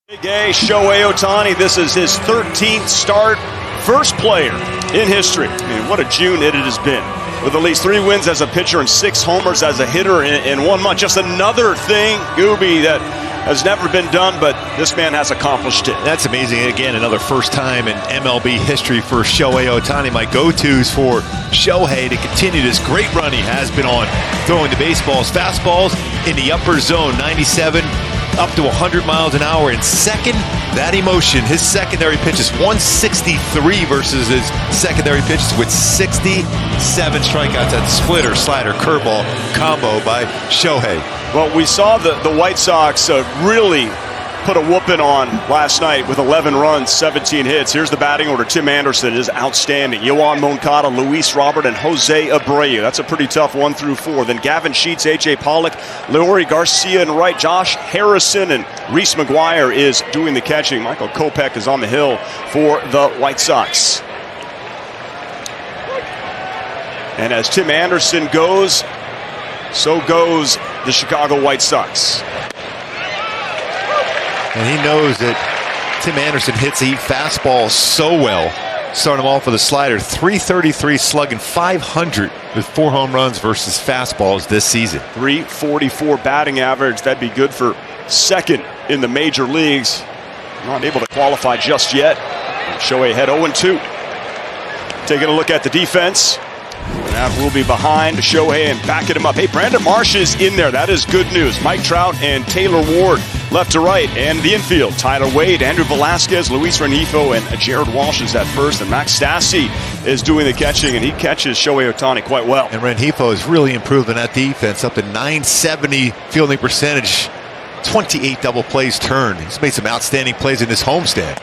Big A, Shohei Ohtani. This is his 13th start. First player in history. I mean, what a June it has been. With at least 3 wins as a pitcher and 6 homers as a hitter in 1 month. Just another thing, Gooby, that has never been done, but this man has accomplished it. That's amazing. Again, another first time in MLB history for Shohei Ohtani. My go-tos for Shohei to continue this great run he has been on, throwing the baseballs, fastballs in the upper zone, 97 up to 100 miles an hour. In second, that emotion. His secondary pitches 163 versus his secondary pitches with 67 strikeouts. That splitter, slider, curveball combo by Shohei. Well, we saw the White Sox really put a whooping on last night with 11 runs, 17 hits. Here's the batting order. Tim Anderson is outstanding. Yoan Moncada, Luis Robert, and Jose Abreu. That's a pretty tough 1 through 4. Then Gavin Sheets, A.J. Pollock, Leori Garcia in right, Josh Harrison, and Reese McGuire is doing the catching. Michael Kopech is on the hill for the White Sox. And as Tim Anderson goes, so goes the Chicago White Sox. And he knows that Tim Anderson hits the fastball so well. Starting him off with a slider, 333 slugging, 500 with 4 home runs versus fastballs this season. 344 batting average. That'd be good for second in the major leagues. Not able to qualify just yet. Shohei head 0-2. Taking a look at the defense. That will be behind Shohei and backing him up. Hey, Brandon Marsh is in there. That is good news. Mike Trout and Taylor Ward left to right. And the infield, Tyler Wade, Andrew Velasquez, Luis Rengifo, and Jared Walsh is at first. And Max Stassi is doing the catching, and he catches Shohei Ohtani quite well. And Rengifo has really improved in that defense, up to 970 fielding percentage, 28 double plays turned. He's made some outstanding plays in this homestand.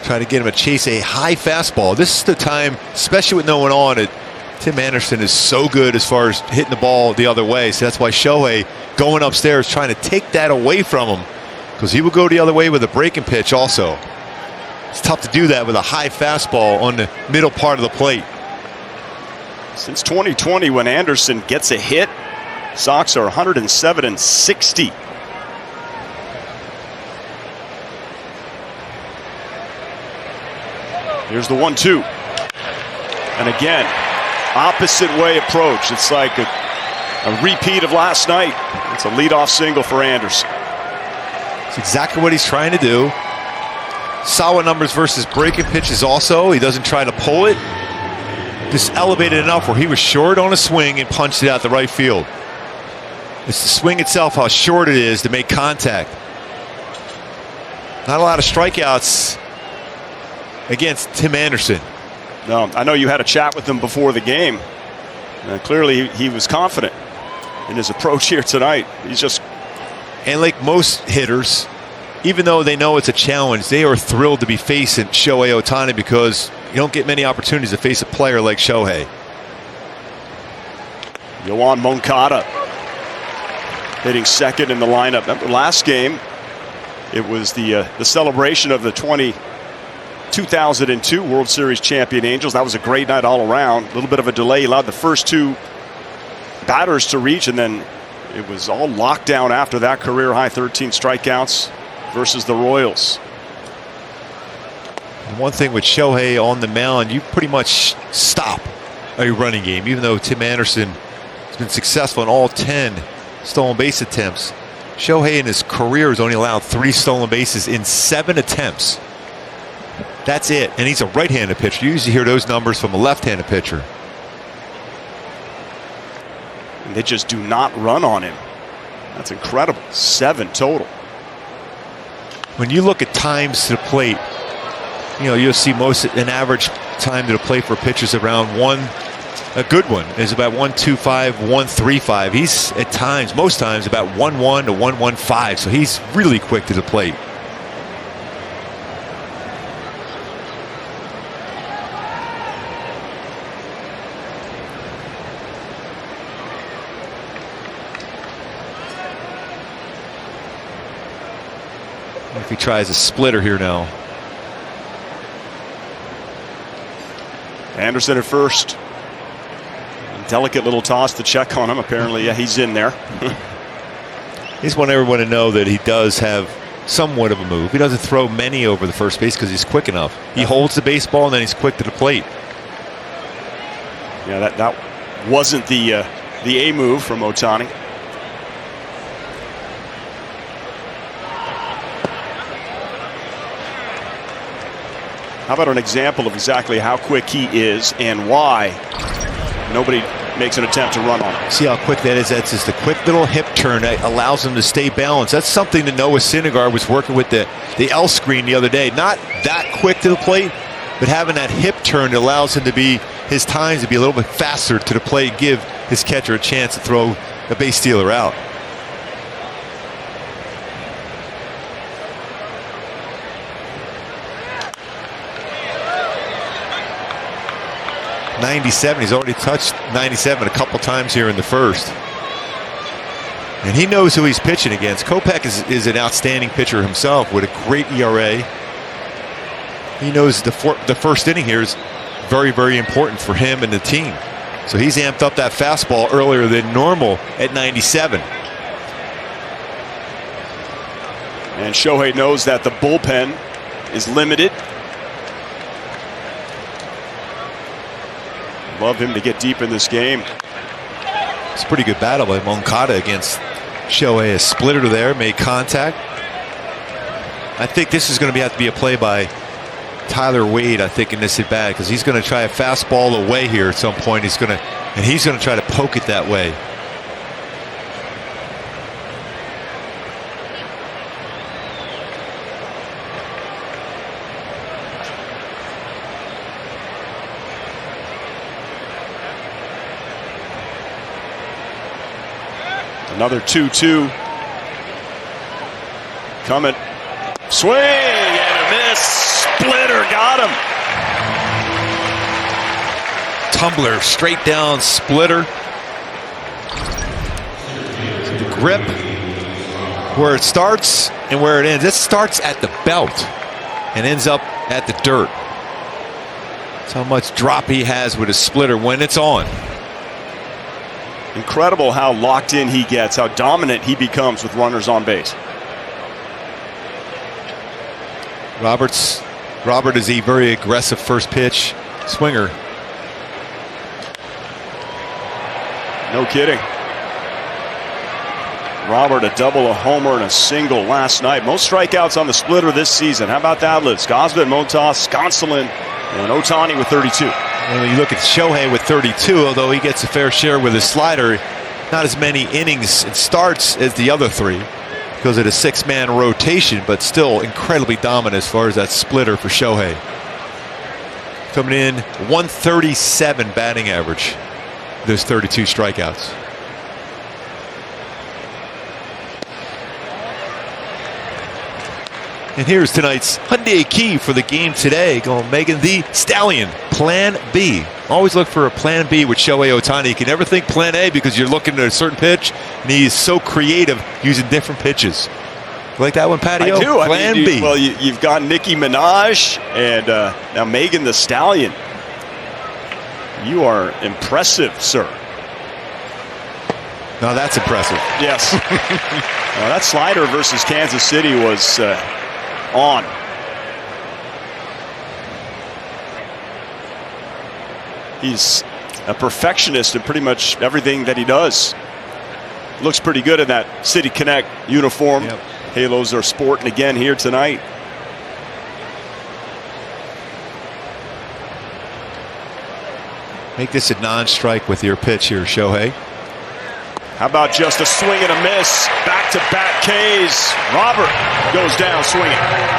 Try to get him to chase a high fastball. This is the time, especially with no one on it. Tim Anderson is so good as far as hitting the ball the other way. So that's why Shohei going upstairs trying to take that away from him, because he will go the other way with a breaking pitch also. It's tough to do that with a high fastball on the middle part of the plate. Since 2020, when Anderson gets a hit, Sox are 107-60. Here's the 1-2. And again, opposite way approach. It's like a repeat of last night. It's a leadoff single for Anderson. It's exactly what he's trying to do. Solid numbers versus breaking pitches also. He doesn't try to pull it. Just elevated enough where he was short on a swing and punched it out the right field. It's the swing itself, how short it is to make contact. Not a lot of strikeouts against Tim Anderson. No, I know you had a chat with him before the game. Clearly he was confident in his approach here tonight. He's just... And like most hitters, even though they know it's a challenge, they are thrilled to be facing Shohei Ohtani, because you don't get many opportunities to face a player like Shohei. Yoan Moncada hitting second in the lineup. Remember last game, it was the celebration of the 2002 World Series champion Angels. That was a great night all around. A little bit of a delay allowed the first 2 batters to reach, and then it was all locked down after that. Career high 13 strikeouts versus the Royals. And one thing with Shohei on the mound, you pretty much stop a running game, even though Tim Anderson has been successful in all 10 stolen base attempts. Shohei in his career has only allowed 3 stolen bases in 7 attempts. That's it. And he's a right-handed pitcher. You usually hear those numbers from a left-handed pitcher. And they just do not run on him. That's incredible. 7 total. When you look at times to the plate, you know, you'll see an average time to the plate for pitchers around a good one is about 1.25, 1.35. He's at times, most times, about 1.1 to 1.15. So he's really quick to the plate. If he tries a splitter here now. Anderson at first. Delicate little toss to check on him. Apparently, yeah, he's in there. just want everyone to know that he does have somewhat of a move. He doesn't throw many over the first base because he's quick enough. He holds the baseball and then he's quick to the plate. Yeah, that wasn't the A move from Ohtani. How about an example of exactly how quick he is and why nobody makes an attempt to run on him? See how quick that is? That's just a quick little hip turn that allows him to stay balanced. That's something that Noah Syndergaard was working with the L screen the other day. Not that quick to the plate, but having that hip turn that allows him to be, his times to be a little bit faster to the plate, give his catcher a chance to throw a base stealer out. .97. He's already touched 97 a couple times here in the first. And he knows who he's pitching against. Kopech is an outstanding pitcher himself with a great ERA. He knows the first inning here is very, very important for him and the team. So he's amped up that fastball earlier than normal at 97. And Shohei knows that the bullpen is limited. Love him to get deep in this game. It's a pretty good battle by Moncada against Shohei. A splitter there, made contact. I think this is going to have to be a play by Tyler Wade, I think, in this at bat, because he's going to try a fastball away here at some point. He's going to try to poke it that way. Another 2-2 coming. Swing and a miss. Splitter got him. Tumbler straight down, splitter. The grip, where it starts and where it ends. It starts at the belt and ends up at the dirt. That's how much drop he has with his splitter when it's on. Incredible how locked in he gets, how dominant he becomes with runners on base. Robert is a very aggressive first pitch swinger. No kidding. Robert, a double, a homer, and a single last night. Most strikeouts on the splitter this season. How about that list? Gosman, Montas, Sconsolin, and Ohtani with 32. When you look at Shohei with 32, although he gets a fair share with his slider, not as many innings and starts as the other three because of the six-man rotation, but still incredibly dominant as far as that splitter for Shohei. Coming in 137 batting average, those 32 strikeouts. And here's tonight's Hyundai key for the game today. Going Megan the Stallion. Plan B. Always look for a plan B with Shohei Ohtani. You can never think plan A because you're looking at a certain pitch, and he's so creative using different pitches. You like that one, Patty? I do. Plan B. Well, you've got Nicki Minaj and now Megan the Stallion. You are impressive, sir. No, that's impressive. Yes. That slider versus Kansas City was on. He's a perfectionist in pretty much everything that he does. Looks pretty good in that City Connect uniform. Yep. Halos are sporting again here tonight. Make this a non-strike with your pitch here, Shohei. How about just a swing and a miss? Back-to-back Ks. Robert goes down swinging.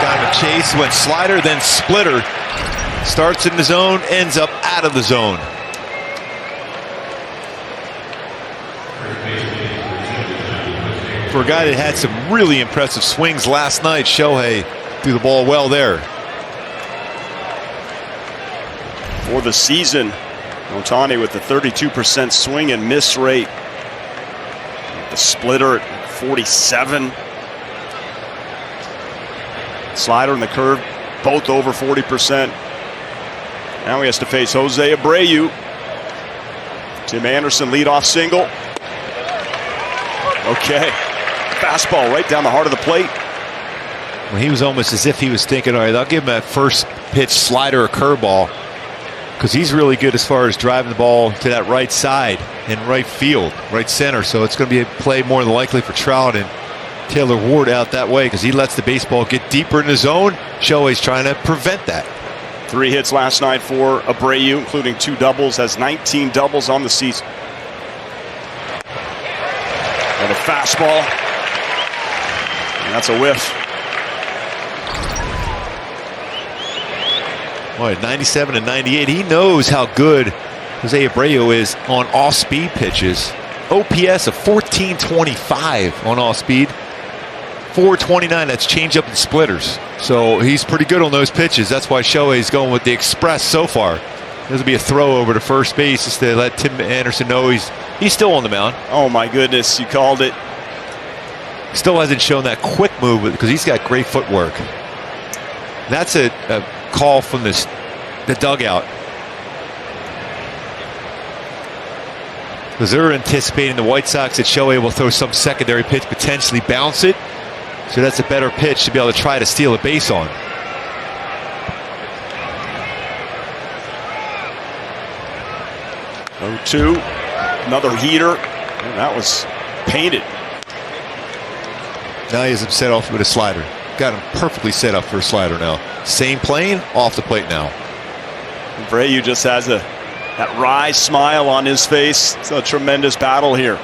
Got him a chase, went slider, then splitter. Starts in the zone, ends up out of the zone. For a guy that had some really impressive swings last night, Shohei threw the ball well there. For the season, Ohtani with the 32% swing and miss rate. The splitter at 47. Slider and the curve, both over 40%. Now he has to face Jose Abreu. Tim Anderson leadoff single. Okay. Fastball right down the heart of the plate. Well, he was almost as if he was thinking, all right, I'll give him that first pitch slider or curveball, because he's really good as far as driving the ball to that right side and right field, right center. So it's going to be a play more than likely for Trout and Taylor Ward out that way, because he lets the baseball get deeper in the zone. Shohei's trying to prevent that. 3 hits last night for Abreu, including 2 doubles, has 19 doubles on the season. And a fastball. And that's a whiff. Boy, 97 and 98. He knows how good Jose Abreu is on off-speed pitches. OPS of 1425 on off-speed. 429, that's changeup and splitters. So he's pretty good on those pitches. That's why Shohei's going with the express so far. This will be a throw over to first base just to let Tim Anderson know he's still on the mound. Oh my goodness, you called it. Still hasn't shown that quick move because he's got great footwork. That's a call from the dugout, because they're anticipating the White Sox that Shohei will throw some secondary pitch, potentially bounce it. So that's a better pitch to be able to try to steal a base on. Oh, 2, another heater. And that was painted. Now he has him set off with a slider. Got him perfectly set up for a slider now. Same plane, off the plate now. Abreu just has that wry smile on his face. It's a tremendous battle here.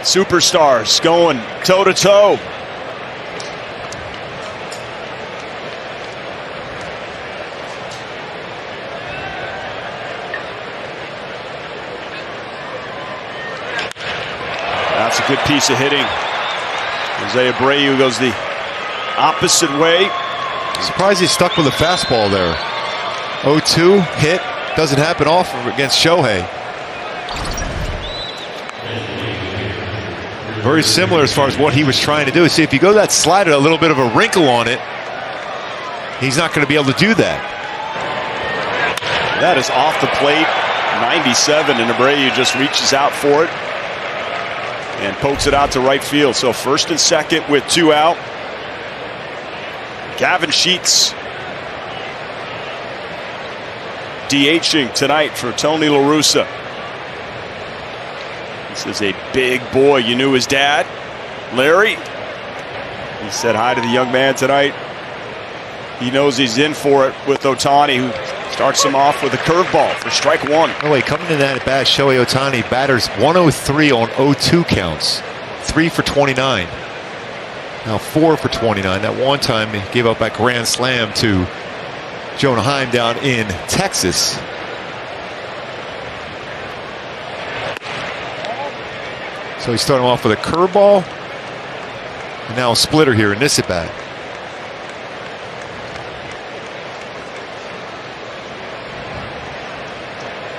Superstars going toe-to-toe. That's a good piece of hitting. Jose Abreu goes the opposite way. Surprised he stuck with a fastball there. 0-2 hit. Doesn't happen often against Shohei. Very similar as far as what he was trying to do. See, if you go that slider, a little bit of a wrinkle on it, he's not going to be able to do that. That is off the plate. 97, and Abreu just reaches out for it and pokes it out to right field. So first and second with 2 out. Gavin Sheets DHing tonight for Tony La Russa. This is a big boy. You knew his dad, Larry. He said hi to the young man tonight. He knows he's in for it with Ohtani, who starts him off with a curveball for strike 1. Oh wait, coming in that at bat, Shohei Ohtani batters 103 on 0-2 counts. 3 for 29. Now 4 for 29. That one time he gave up that grand slam to Jonah Heim down in Texas. So he's starting off with a curveball, and now a splitter here in this at bat.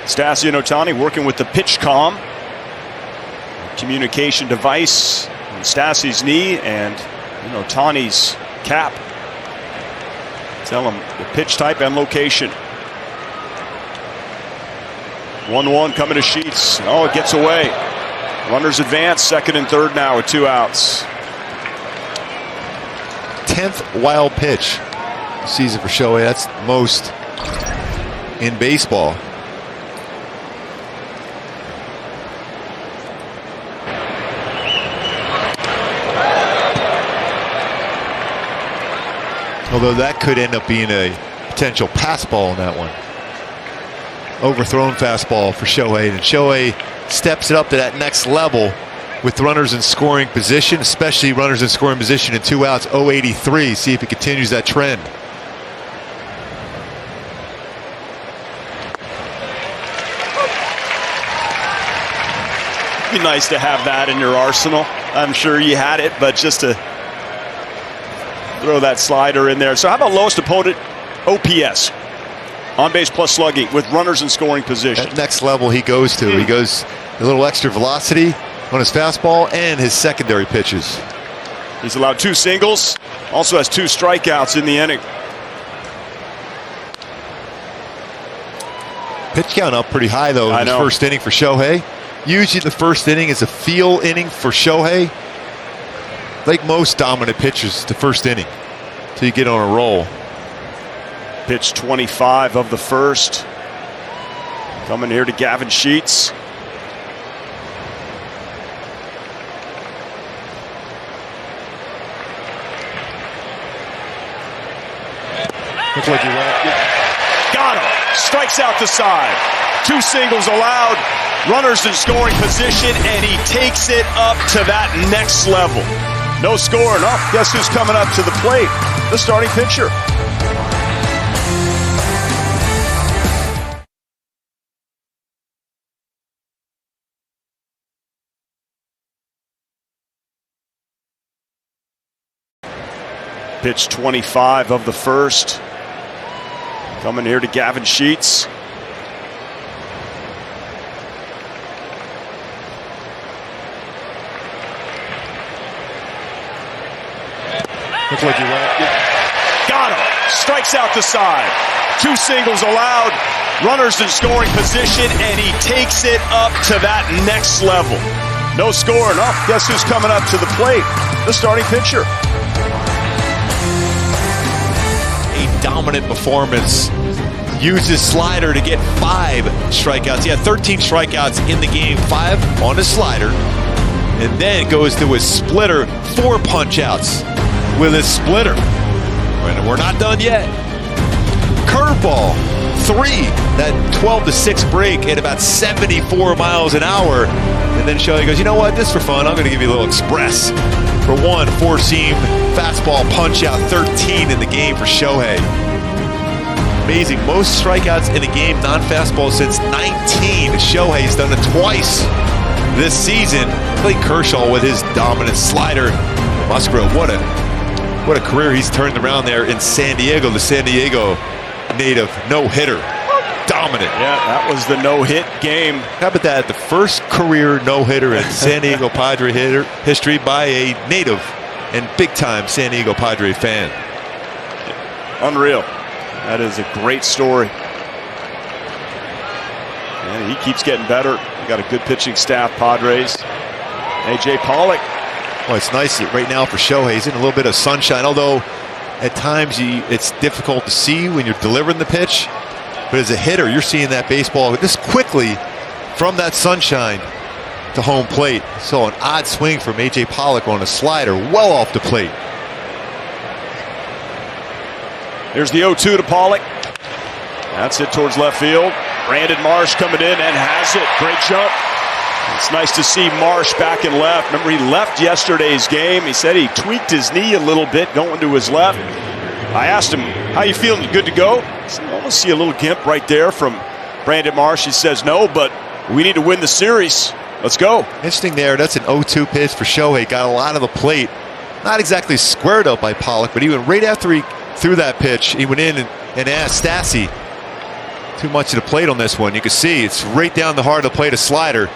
Stassi and Ohtani working with the pitch-com communication device on Stassi's knee and Ohtani's cap. Tell him the pitch type and location. 1-1 coming to Sheets. Oh, it gets away. Runners advance, second and third now with 2 outs. 10th wild pitch season for Shohei. That's the most in baseball. Although that could end up being a potential pass ball in that one. Overthrown fastball for Shohei, and Shohei steps it up to that next level with runners in scoring position, especially runners in scoring position in 2 outs. 0-83. See if he continues that trend. It'd be nice to have that in your arsenal. I'm sure you had it, but just to throw that slider in there. So how about lowest opponent OPS? On base plus slugging with runners in scoring position. That next level he goes to. He goes a little extra velocity on his fastball and his secondary pitches. He's allowed 2 singles. Also has 2 strikeouts in the inning. Pitch count up pretty high though in the first inning for Shohei. Usually the first inning is a feel inning for Shohei. like most dominant pitchers, the first inning till you get on a roll. Pitch 25 of the first. Coming here to Gavin Sheets. Looks like he went. Got him. Strikes out the side. 2 singles allowed. Runners in scoring position, and he takes it up to that next level. No scoring. Oh, guess who's coming up to the plate? The starting pitcher. Pitch 25 of the first. Coming here to Gavin Sheets. Looks like he went. Got him. Strikes out the side. 2 singles allowed. Runners in scoring position, and he takes it up to that next level. No scoring. Oh, guess who's coming up to the plate? The starting pitcher. A dominant performance. Uses slider to get 5 strikeouts. He had 13 strikeouts in the game, 5 on his slider. And then goes to his splitter, 4 punch-outs with his splitter. And we're not done yet. Curveball, 3. That 12-6 break at about 74 miles an hour. And then Shohei goes, you know what, this for fun, I'm going to give you a little express. For 1, 4-seam fastball punch-out, 13 in the game for Shohei. Amazing, most strikeouts in a game, non-fastball since 19. Shohei's done it twice this season. Clayton Kershaw with his dominant slider. Musgrove, what a career he's turned around there in San Diego. The San Diego native no-hitter. Dominant. Yeah, that was the no-hit game. How about that? The first career no-hitter in San Diego Padre history by a native and big-time San Diego Padre fan. Unreal. That is a great story. And he keeps getting better. We got a good pitching staff, Padres. A.J. Pollock. Well, it's nice right now for Shohei. He's in a little bit of sunshine, although at times it's difficult to see when you're delivering the pitch. But as a hitter, you're seeing that baseball just quickly from that sunshine to home plate. So an odd swing from A.J. Pollock on a slider well off the plate. Here's the 0-2 to Pollock. That's it towards left field. Brandon Marsh coming in and has it. Great jump. It's nice to see Marsh back in left. Remember, he left yesterday's game. He said he tweaked his knee a little bit going to his left. I asked him, how you feeling? Good to go? I said, I want to see a little gimp right there from Brandon Marsh. He says, no, but we need to win the series. Let's go. Interesting there. That's an 0-2 pitch for Shohei. Got a lot of the plate. Not exactly squared up by Pollock, but even right after he threw that pitch, he went in and asked Stassi, too much of the plate on this one. You can see it's right down the heart of the plate, a slider.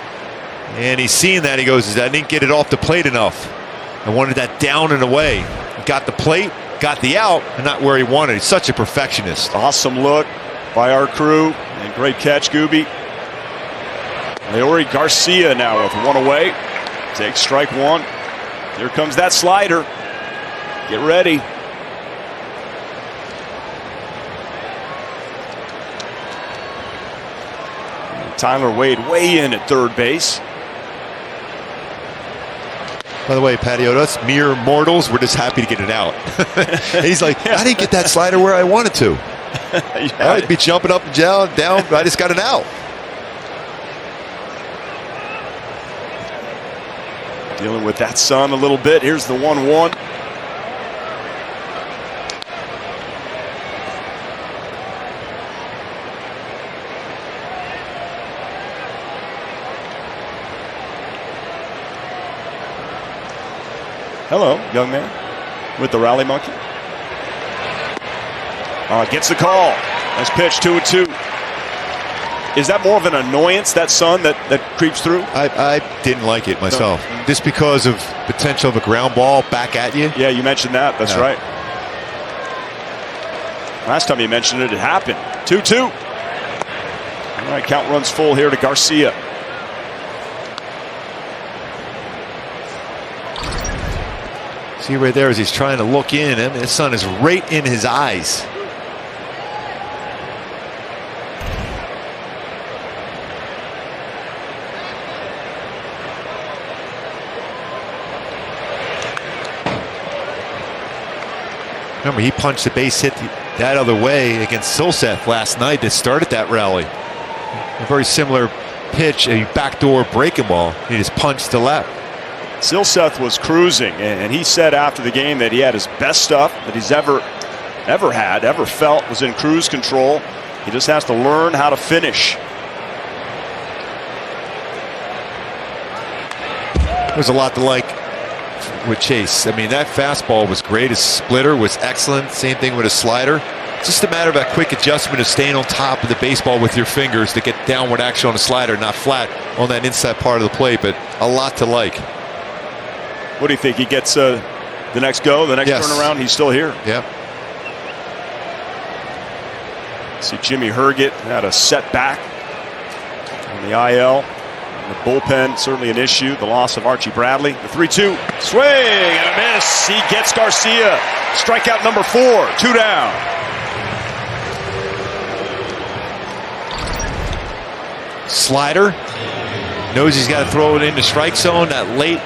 And he's seeing that. He goes, I didn't get it off the plate enough. I wanted that down and away. He got the plate, got the out, and not where he wanted. He's such a perfectionist. Awesome look by our crew. And great catch, Gooby. Leori Garcia now with 1 away. Takes strike 1. Here comes that slider. Get ready. Tyler Wade way in at third base. By the way, Patio, us mere mortals, we're just happy to get it out. He's like, I didn't get that slider where I wanted to. Yeah. I'd be jumping up and down. I just got it out. Dealing with that sun a little bit. Here's the 1-1. Hello, young man, with the rally monkey. Gets the call. Nice pitch, 2-2. Is that more of an annoyance, that sun that creeps through? I didn't like it myself. No. Just because of potential of a ground ball back at you. Yeah, you mentioned that. That's right. Last time you mentioned it, it happened. 2-2. All right, count runs full here to Garcia. See right there as he's trying to look in, and the sun is right in his eyes. Remember, he punched the base hit that other way against Silseth last night that started that rally. A very similar pitch, a backdoor breaking ball. He just punched to left. Silseth was cruising, and he said after the game that he had his best stuff that he's ever felt, was in cruise control. He just has to learn how to finish. There's a lot to like with Chase. I mean, that fastball was great. His splitter was excellent. Same thing with his slider. It's just a matter of a quick adjustment of staying on top of the baseball with your fingers to get downward action on the slider, not flat on that inside part of the plate, but a lot to like. What do you think? He gets the next go, the next turnaround? He's still here. Yeah. See, Jimmy Herget had a setback on the IL. The bullpen, certainly an issue. The loss of Archie Bradley. The 3-2. Swing and a miss. He gets Garcia. Strikeout number 4. 2 down. Slider. Knows he's got to throw it into strike zone. That late,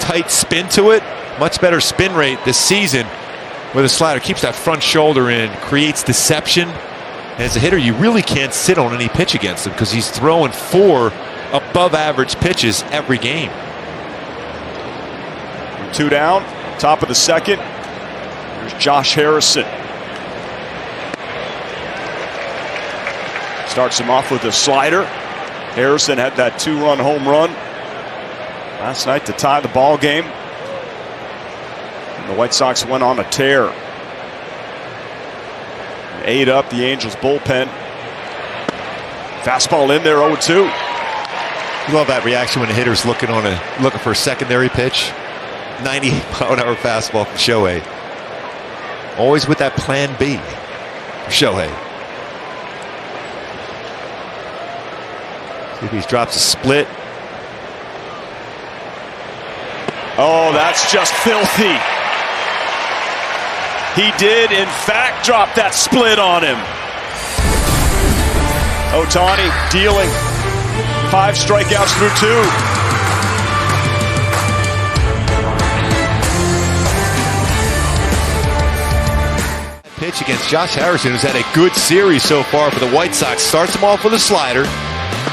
tight spin to it. Much better spin rate this season with a slider. Keeps that front shoulder in. Creates deception. And as a hitter, you really can't sit on any pitch against him because he's throwing 4 above average pitches every game. 2 down, top of the second. There's Josh Harrison. Starts him off with a slider. Harrison had that 2-run home run last night to tie the ball game. And the White Sox went on a tear. 8 up the Angels bullpen. Fastball in there, 0-2. You love that reaction when the hitter's looking for a secondary pitch. 90-mile-an-hour fastball from Shohei. Always with that plan B for Shohei. See if he drops a split. Oh, that's just filthy. He did, in fact, drop that split on him. Ohtani dealing. 5 strikeouts through 2. Pitch against Josh Harrison, who's had a good series so far for the White Sox. Starts him off with a slider.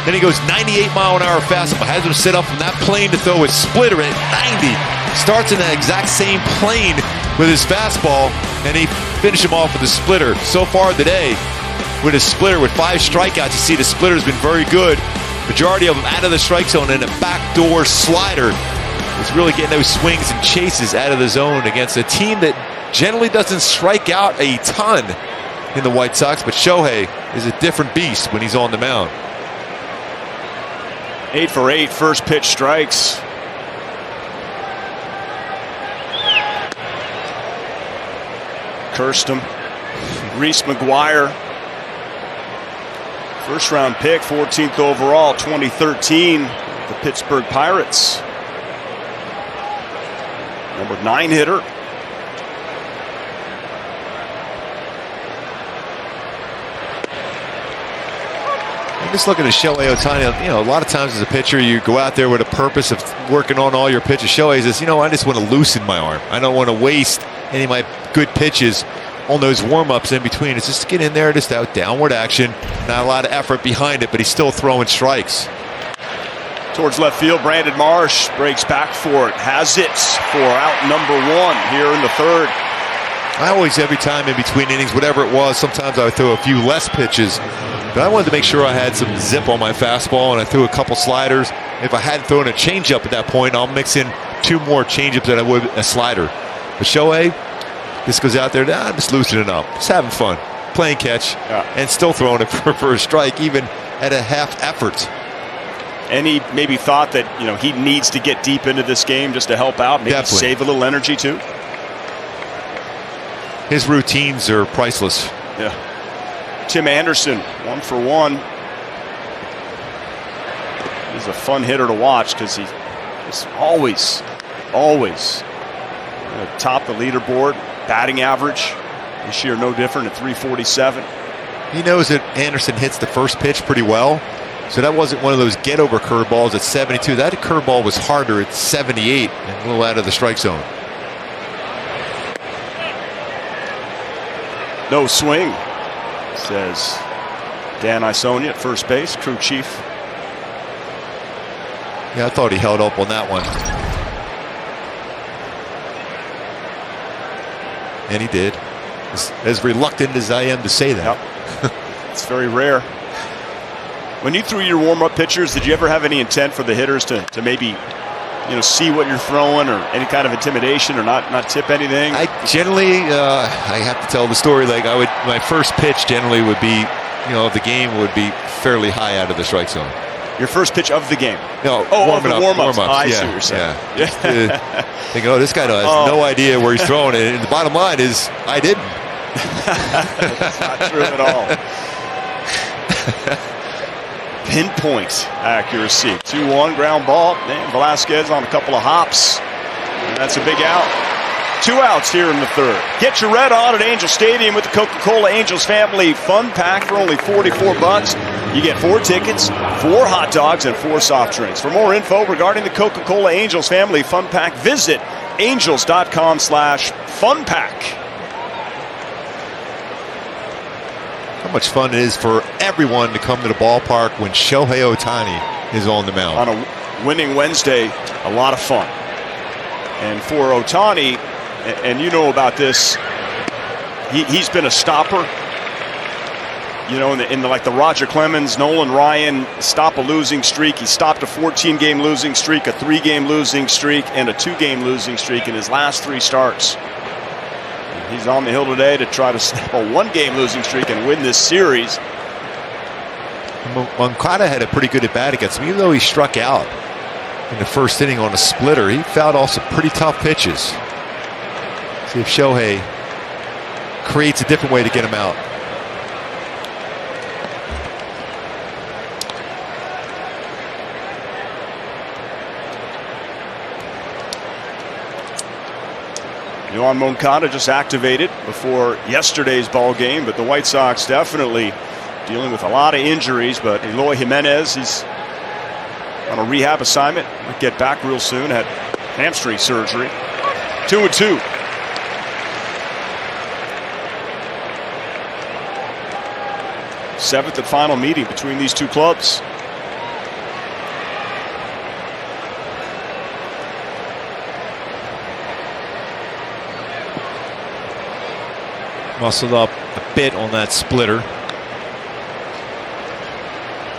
Then he goes 98-mile-an-hour fastball. Has him sit up from that plane to throw his splitter at 90. Starts in that exact same plane with his fastball, and he finished him off with a splitter. So far today, with his splitter, with 5 strikeouts, you see the splitter's been very good. Majority of them out of the strike zone, and a backdoor slider is really getting those swings and chases out of the zone against a team that generally doesn't strike out a ton in the White Sox, but Shohei is a different beast when he's on the mound. 8 for 8, first pitch strikes. Cursed him. Reese McGuire. First round pick, 14th overall, 2013. The Pittsburgh Pirates. Number 9 hitter. I'm just looking at Shohei Ohtani. You know, a lot of times as a pitcher, you go out there with a purpose of working on all your pitches. Shohei says, you know, I just want to loosen my arm. I don't want to waste any of my good pitches on those warm-ups in between. It's just to get in there, just out downward action. Not a lot of effort behind it, but he's still throwing strikes. Towards left field, Brandon Marsh breaks back for it. Has it for out number 1 here in the 3rd. I always, every time in between innings, whatever it was, sometimes I would throw a few less pitches. But I wanted to make sure I had some zip on my fastball, and I threw a couple sliders. If I hadn't thrown a changeup at that point, I'll mix in 2 more changeups than I would a slider. But Shohei, this goes out there, I'm just loosening up, just having fun, playing catch, and still throwing it for a strike, even at a half effort. And he maybe thought that, you know, he needs to get deep into this game just to help out, maybe save a little energy too. His routines are priceless. Yeah. Tim Anderson, 1 for 1. He's a fun hitter to watch because he's always top the leaderboard. Batting average this year no different at 347. He knows that Anderson hits the first pitch pretty well. So that wasn't one of those get-over curveballs at 72. That curveball was harder at 78 and a little out of the strike zone. No swing, says Dan Isonia at first base, crew chief. Yeah, I thought he held up on that one. And he did. As reluctant as I am to say that. Yep. It's very rare. When you threw your warm-up pitchers, did you ever have any intent for the hitters to maybe, see what you're throwing, or any kind of intimidation, or not tip anything? I generally, I have to tell the story. Like my first pitch generally would be, of the game would be fairly high out of the strike zone. Your first pitch of the game? No, warm-ups. I see yeah, what you're saying. Yeah. Think, this guy has no idea where he's throwing it. And the bottom line is, I didn't. That's not true at all. Pinpoint accuracy. 2-1 ground ball. Man, Velasquez on a couple of hops. And that's a big out. 2 outs here in the third. Get your red on at Angel Stadium with the Coca-Cola Angels Family Fun Pack for only $44. You get 4 tickets, 4 hot dogs, and 4 soft drinks. For more info regarding the Coca-Cola Angels Family Fun Pack, visit angels.com/funpack. How much fun it is for everyone to come to the ballpark when Shohei Ohtani is on the mound. On a winning Wednesday, a lot of fun. And for Ohtani, and you know about this, he's been a stopper. In the Roger Clemens, Nolan Ryan stop a losing streak. He stopped a 14-game losing streak, a 3-game losing streak, and a 2-game losing streak in his last 3 starts. He's on the hill today to try to snap a 1-game losing streak and win this series. Moncada had a pretty good at-bat against him. Even though he struck out in the first inning on a splitter, he fouled off some pretty tough pitches. See if Shohei creates a different way to get him out. Yohan Moncada just activated before yesterday's ball game, but the White Sox definitely dealing with a lot of injuries. But Eloy Jimenez, he's on a rehab assignment. He'll get back real soon. Had hamstring surgery. 2-2. Seventh and final meeting between these two clubs. Muscled up a bit on that splitter.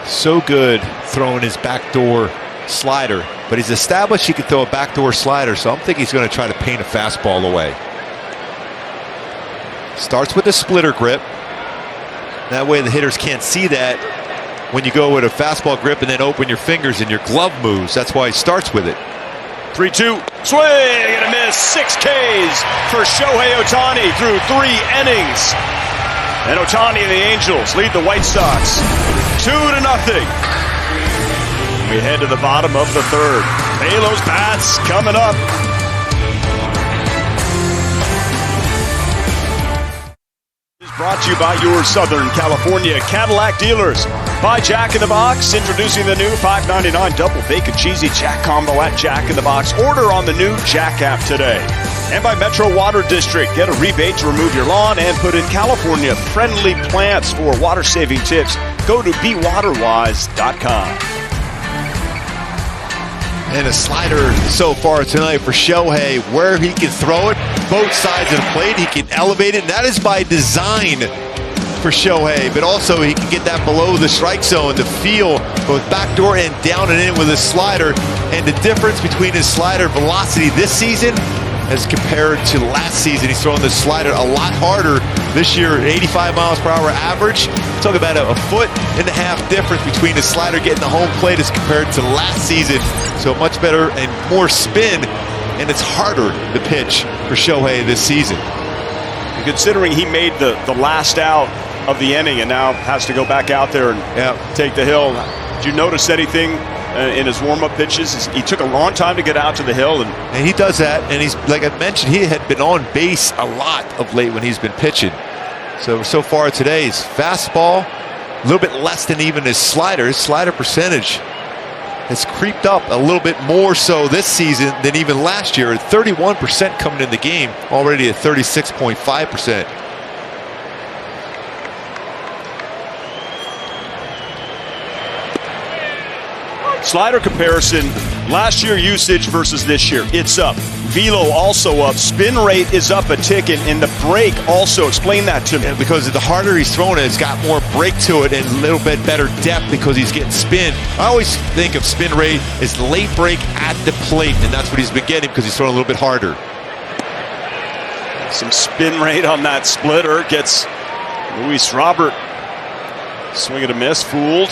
So good throwing his backdoor slider, but he's established he can throw a backdoor slider, so I'm thinking he's going to try to paint a fastball away. Starts with a splitter grip. That way the hitters can't see that when you go with a fastball grip and then open your fingers and your glove moves. That's why he starts with it. 3-2, swing and a miss. 6 Ks for Shohei Ohtani through 3 innings. And Ohtani and the Angels lead the White Sox 2-0. We head to the bottom of the third. Baylor's bats coming up. Brought to you by your Southern California Cadillac dealers. By Jack in the Box, introducing the new $5.99 double bacon cheesy Jack combo at Jack in the Box. Order on the new Jack app today. And by Metro Water District, get a rebate to remove your lawn and put in California-friendly plants. For water-saving tips, go to bewaterwise.com. And a slider so far tonight for Shohei, where he can throw it, both sides of the plate, he can elevate it, and that is by design for Shohei, but also he can get that below the strike zone to feel both backdoor and down and in with his slider. And the difference between his slider velocity this season as compared to last season, he's throwing the slider a lot harder this year, 85 miles per hour average. Talk about a 1.5 foot difference between his slider getting the home plate as compared to last season. So much better and more spin, and it's harder to pitch for Shohei this season. Considering he made the last out of the inning and now has to go back out there and take the hill, did you notice anything in his warm-up pitches. He took a long time to get out to the hill. And he does that, and he's, like I mentioned, he had been on base a lot of late when he's been pitching. So far today, his fastball, a little bit less than even his slider. His slider percentage has creeped up a little bit more so this season than even last year. At 31% coming in the game, already at 36.5%. Slider comparison, last year usage versus this year, it's up. Velo also up. Spin rate is up a tick, and the break also. Explain that to me. Yeah, because the harder he's throwing it, it's got more break to it and a little bit better depth because he's getting spin. I always think of spin rate as late break at the plate, and that's what he's been getting because he's throwing a little bit harder. Some spin rate on that splitter. Gets Luis Robert. Swing and a miss. Fooled.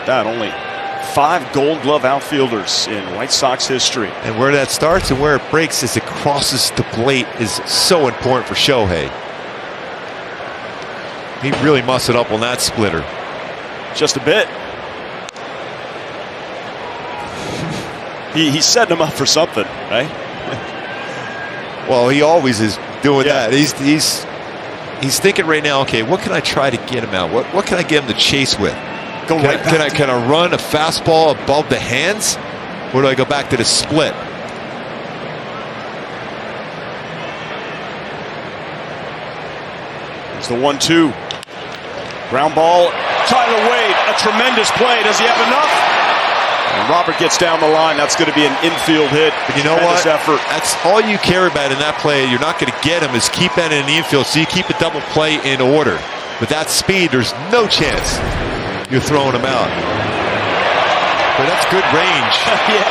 That only 5 Gold Glove outfielders in White Sox history. And where that starts and where it breaks as it crosses the plate is so important for Shohei. He really mussed it up on that splitter. Just a bit. He's setting him up for something, right? Well, he always is doing that. He's thinking right now, okay, what can I try to get him out? What can I get him to chase with? Can I run a fastball above the hands, or do I go back to the split? There's the 1-2. Ground ball. Tyler Wade, a tremendous play. Does he have enough? And Robert gets down the line. That's going to be an infield hit. But you know what? Effort. That's all you care about in that play. You're not going to get him is keep that in the infield, so you keep a double play in order. With that speed, there's no chance you're throwing him out. But that's good range. Yeah.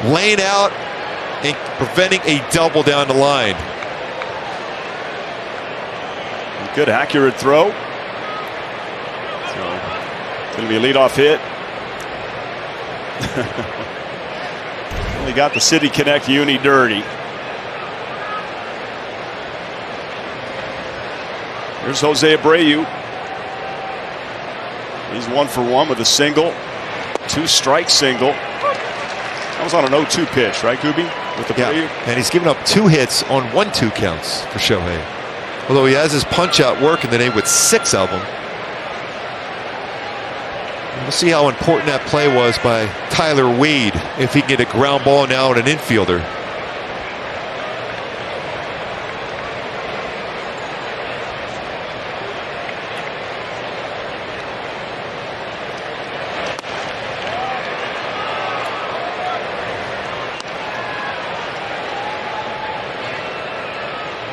Wow. Laying out and preventing a double down the line. Good accurate throw. So it's going to be a leadoff hit. Only got the City Connect uni dirty. Here's Jose Abreu. He's 1 for 1 with a single. 2-strike single. That was on an 0-2 pitch, right, Kubi? With Abreu. Yeah. And he's given up 2 hits on 1-2 counts for Shohei. Although he has his punch out working today with 6 of them. We'll see how important that play was by Tyler Wade if he can get a ground ball now and an infielder.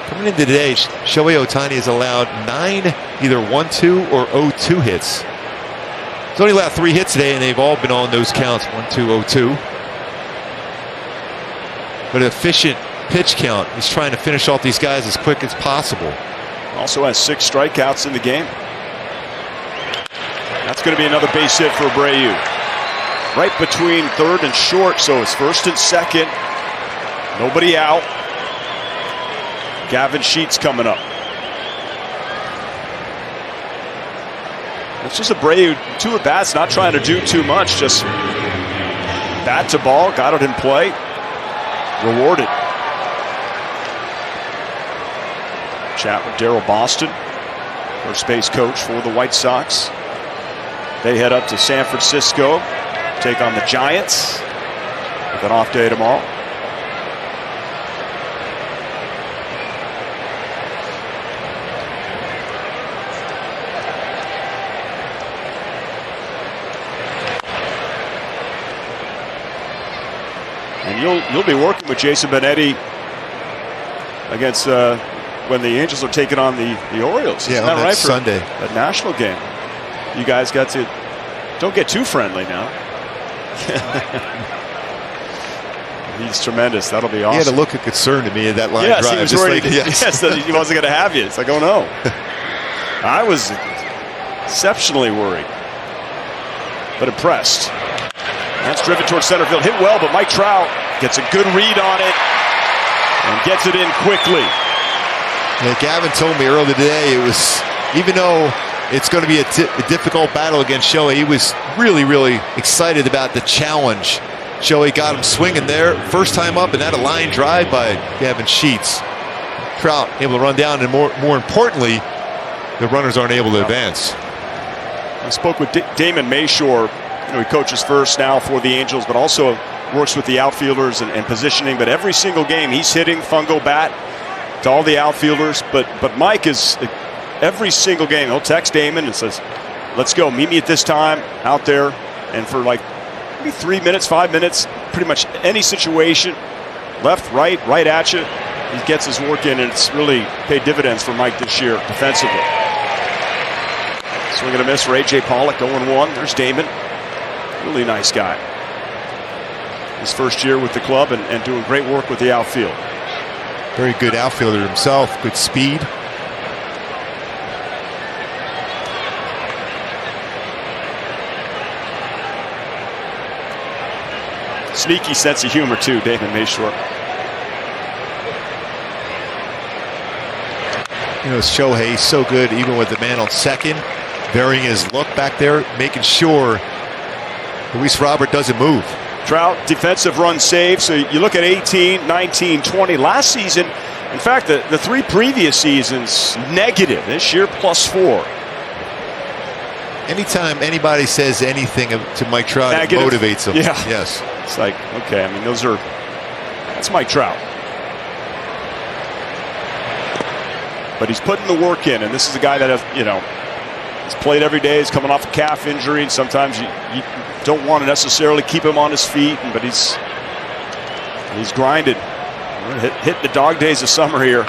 Coming into today, Shohei Ohtani has allowed 9 either 1-2 or 0-2 hits. He's only allowed 3 hits today, and they've all been on those counts, 1-2, 0-2. But an efficient pitch count. He's trying to finish off these guys as quick as possible. Also has 6 strikeouts in the game. That's going to be another base hit for Abreu. Right between third and short, so it's first and second. Nobody out. Gavin Sheets coming up. It's just Abreu, 2 at bats, not trying to do too much, just bat to ball, got it in play, rewarded. Chat with Darryl Boston, first base coach for the White Sox. They head up to San Francisco, take on the Giants with an off day tomorrow. And you'll be working with Jason Benetti against when the Angels are taking on the Orioles. Yeah, isn't that right? Sunday. A national game. You guys got to don't get too friendly now. He's tremendous. That'll be awesome. He had a look of concern to me in that line yes, drive. He was worried. That he wasn't going to have you. It's like, oh no. I was exceptionally worried, but impressed. That's driven towards center field. Hit well, but Mike Trout gets a good read on it and gets it in quickly. Yeah, Gavin told me earlier today it was, even though it's going to be a difficult battle against Shohei. He was really, really excited about the challenge. Shohei got him swinging there. First time up, and that a line drive by Gavin Sheets. Trout able to run down, and more importantly, the runners aren't able to advance. I spoke with Damon Mayshore. He coaches first now for the Angels, but also works with the outfielders and positioning. But every single game, he's hitting fungo bat to all the outfielders. But Mike is, every single game, he'll text Damon and says, let's go, meet me at this time out there. And for like maybe 3 minutes, 5 minutes, pretty much any situation, left, right at you, he gets his work in, and it's really paid dividends for Mike this year defensively. Swing and a miss for A.J. Pollock, 0-1. There's Damon. Really nice guy. His first year with the club and doing great work with the outfield. Very good outfielder himself, good speed. Sneaky sense of humor too, Damon Mayshore. Shohei's so good even with the man on second, varying his look back there, making sure Luis Robert doesn't move. Trout, defensive run saved. So you look at 18, 19, 20. Last season, in fact, the 3 previous seasons, negative. This year, +4. Anytime anybody says anything to Mike Trout, negative. It motivates him. Yeah. Yes. It's like, okay, I mean, that's Mike Trout. But he's putting the work in, and this is a guy that he's played every day. He's coming off a calf injury, and sometimes you don't want to necessarily keep him on his feet, but he's grinded. We're hitting the dog days of summer here.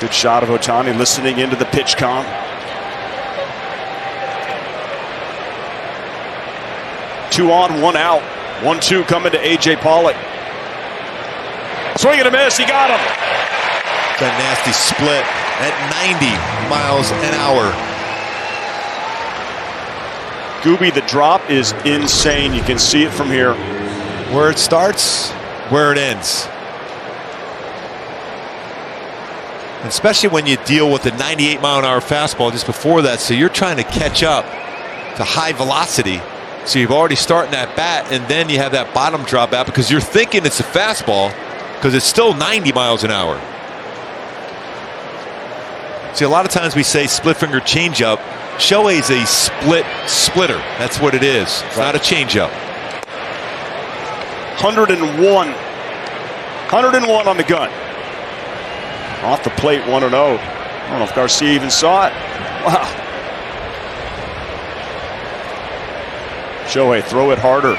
Good shot of Ohtani listening into the pitch com. Two on, one out. 1-2 coming to A.J. Pollock. Swing and a miss. He got him. That nasty split at 90 miles an hour. Gooby, the drop is insane. You can see it from here. Where it starts, where it ends. Especially when you deal with the 98-mile-an-hour fastball just before that, so you're trying to catch up to high velocity. So you've already starting that bat, and then you have that bottom drop out because you're thinking it's a fastball because it's still 90 miles an hour. See, a lot of times we say split finger changeup. Shohei's a splitter. That's what it is. It's not a changeup. 101 on the gun. Off the plate, 1-0. I don't know if Garcia even saw it. Wow. Shohei, throw it harder.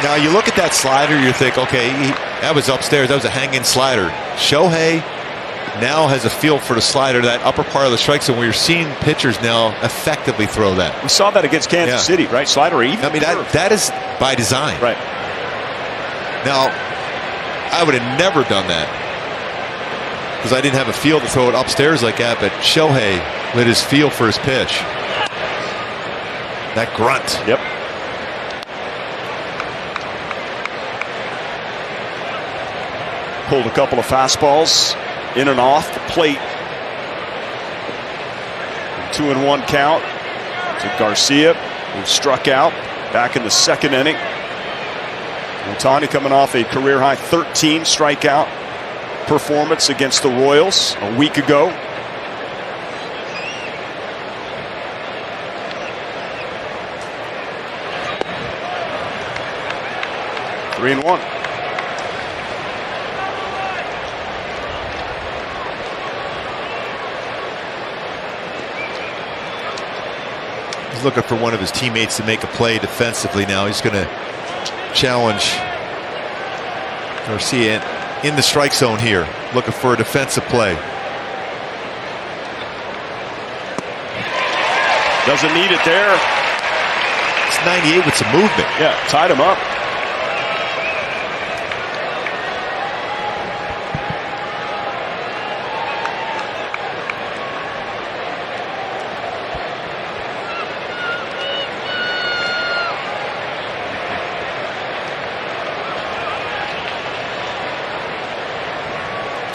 Now you look at that slider, you think, okay, that was upstairs. That was a hanging slider. Shohei now has a feel for the slider, that upper part of the strike zone, where you're seeing pitchers now effectively throw that. We saw that against Kansas City, right? Slider even. I mean, that is by design. Right. Now, I would have never done that because I didn't have a feel to throw it upstairs like that, but Shohei with his feel for his pitch. That grunt. Yep. Pulled a couple of fastballs in and off the plate. 2-1 count to Garcia, who struck out back in the second inning. Ohtani coming off a career-high 13 strikeout performance against the Royals a week ago. Three and one. He's looking for one of his teammates to make a play defensively now. He's going to challenge Garcia in the strike zone here, looking for a defensive play. Doesn't need it there. It's 98 with some movement. Yeah, tied him up.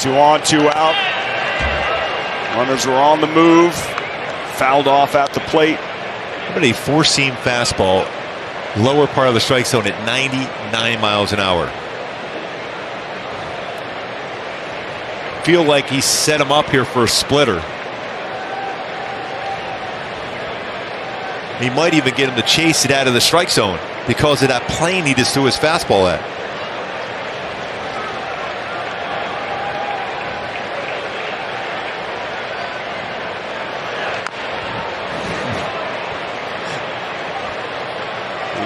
2 on, 2 out. Runners were on the move. Fouled off at the plate. How about a four-seam fastball, lower part of the strike zone at 99 miles an hour? Feel like he set him up here for a splitter. He might even get him to chase it out of the strike zone because of that plane he just threw his fastball at.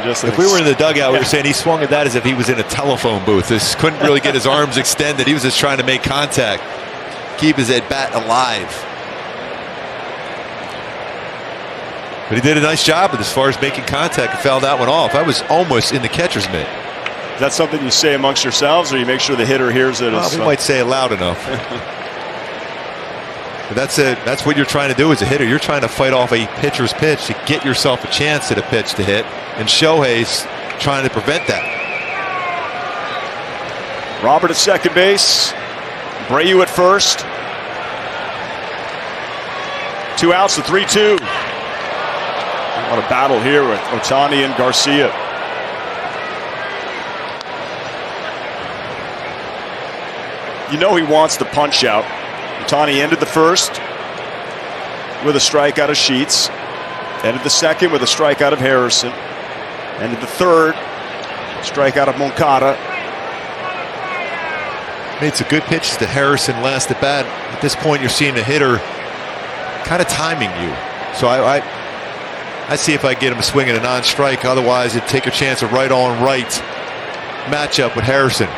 If we were in the dugout, we were saying he swung at that as if he was in a telephone booth. Just couldn't really get his arms extended. He was just trying to make contact, keep his at-bat alive. But he did a nice job as far as making contact and fouled that one off. I was almost in the catcher's mitt. Is that something you say amongst yourselves, or you make sure the hitter hears it? Well, we might say it loud enough. But that's it. That's what you're trying to do as a hitter. You're trying to fight off a pitcher's pitch to get yourself a chance at a pitch to hit. And Shohei's trying to prevent that. Robert at second base. Abreu at first. 2 outs to 3-2. What a battle here with Ohtani and Garcia. You know he wants the punch out. Ohtani ended the first with a strikeout of Sheets. Ended the second with a strikeout of Harrison. Ended the third strikeout of Moncada. Made some good pitches to Harrison last at bat. At this point, you're seeing the hitter kind of timing you. So I see if I get him swinging a non-strike. Otherwise, it'd take a chance of right on right matchup with Harrison.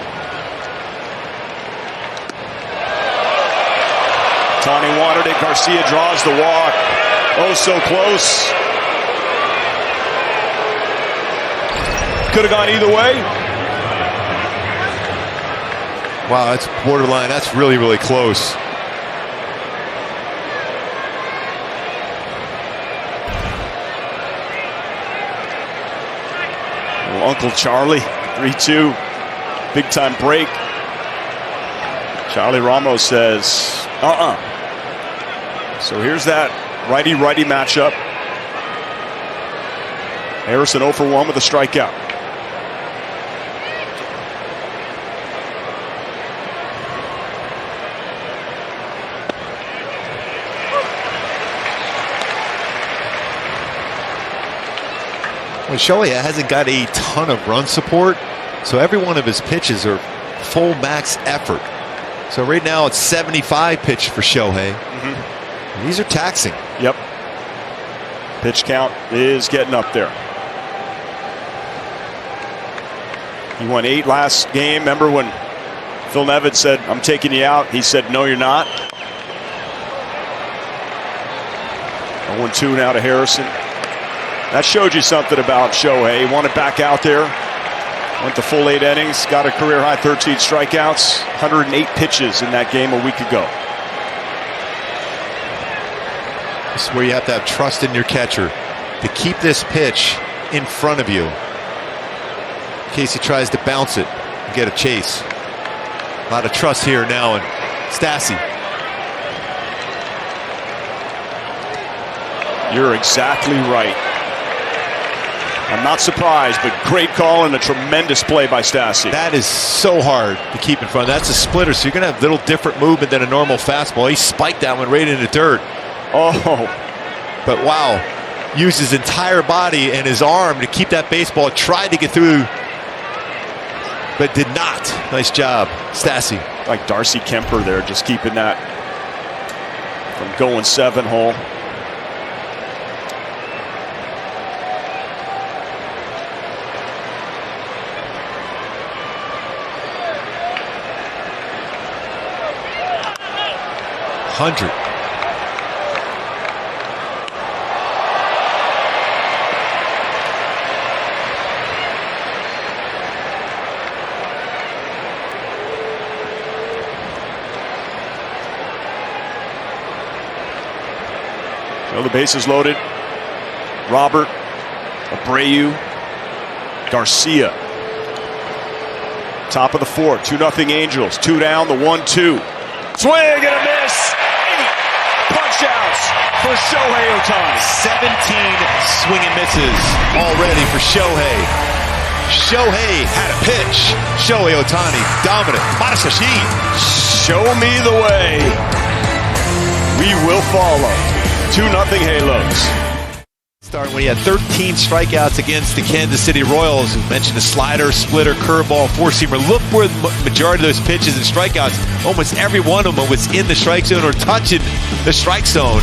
Ohtani wanted it. Garcia draws the walk. Oh, so close. Could have gone either way. Wow, that's borderline. That's really, really close. Well, Uncle Charlie, 3-2. Big time break. Charlie Ramos says, So here's that righty-righty matchup. Harrison 0 for 1 with a strikeout. Well, Shohei hasn't got a ton of run support, so every one of his pitches are full max effort. So right now it's 75 pitch for Shohei. These are taxing. Yep. Pitch count is getting up there. He won 8 last game. Remember when Phil Nevin said, "I'm taking you out"? He said, "No, you're not." 0-2 now to Harrison. That showed you something about Shohei. He wanted back out there. Went the full 8 innings. Got a career high 13 strikeouts. 108 pitches in that game a week ago. This is where you have to have trust in your catcher to keep this pitch in front of you in case he tries to bounce it and get a chase. A lot of trust here now in Stassi. You're exactly right. I'm not surprised, but great call and a tremendous play by Stassi. That is so hard to keep in front. That's a splitter, so you're going to have a little different movement than a normal fastball. He spiked that one right in the dirt. Oh. But wow, used his entire body and his arm to keep that baseball. Tried to get through, but did not. Nice job, Stassi. Like Darcy Kemper there, just keeping that from going 7-hole. $100. So the bases loaded. Robert, Abreu, Garcia. Top of the 4th, 2-0 Angels. 2 down, the 1-2. Swing and a miss. 8 punch-outs for Shohei Ohtani. 17 swing and misses already for Shohei. Shohei had a pitch. Shohei Ohtani dominant. Masashi. Show me the way. We will follow. 2-0 Halos. Starting when he had 13 strikeouts against the Kansas City Royals. We mentioned the slider, splitter, curveball, four-seamer. Look where the majority of those pitches and strikeouts, almost every one of them was in the strike zone or touching the strike zone.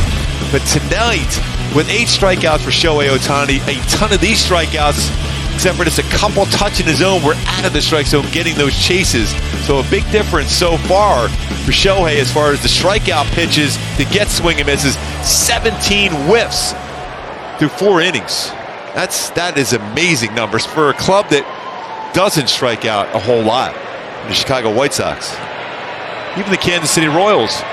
But tonight, with 8 strikeouts for Shohei Ohtani, a ton of these strikeouts, except for just a couple touching the zone, were out of the strike zone getting those chases. So a big difference so far for Shohei as far as the strikeout pitches to get swing and misses. 17 whiffs through 4 innings. That is amazing numbers for a club that doesn't strike out a whole lot. The Chicago White Sox. Even the Kansas City Royals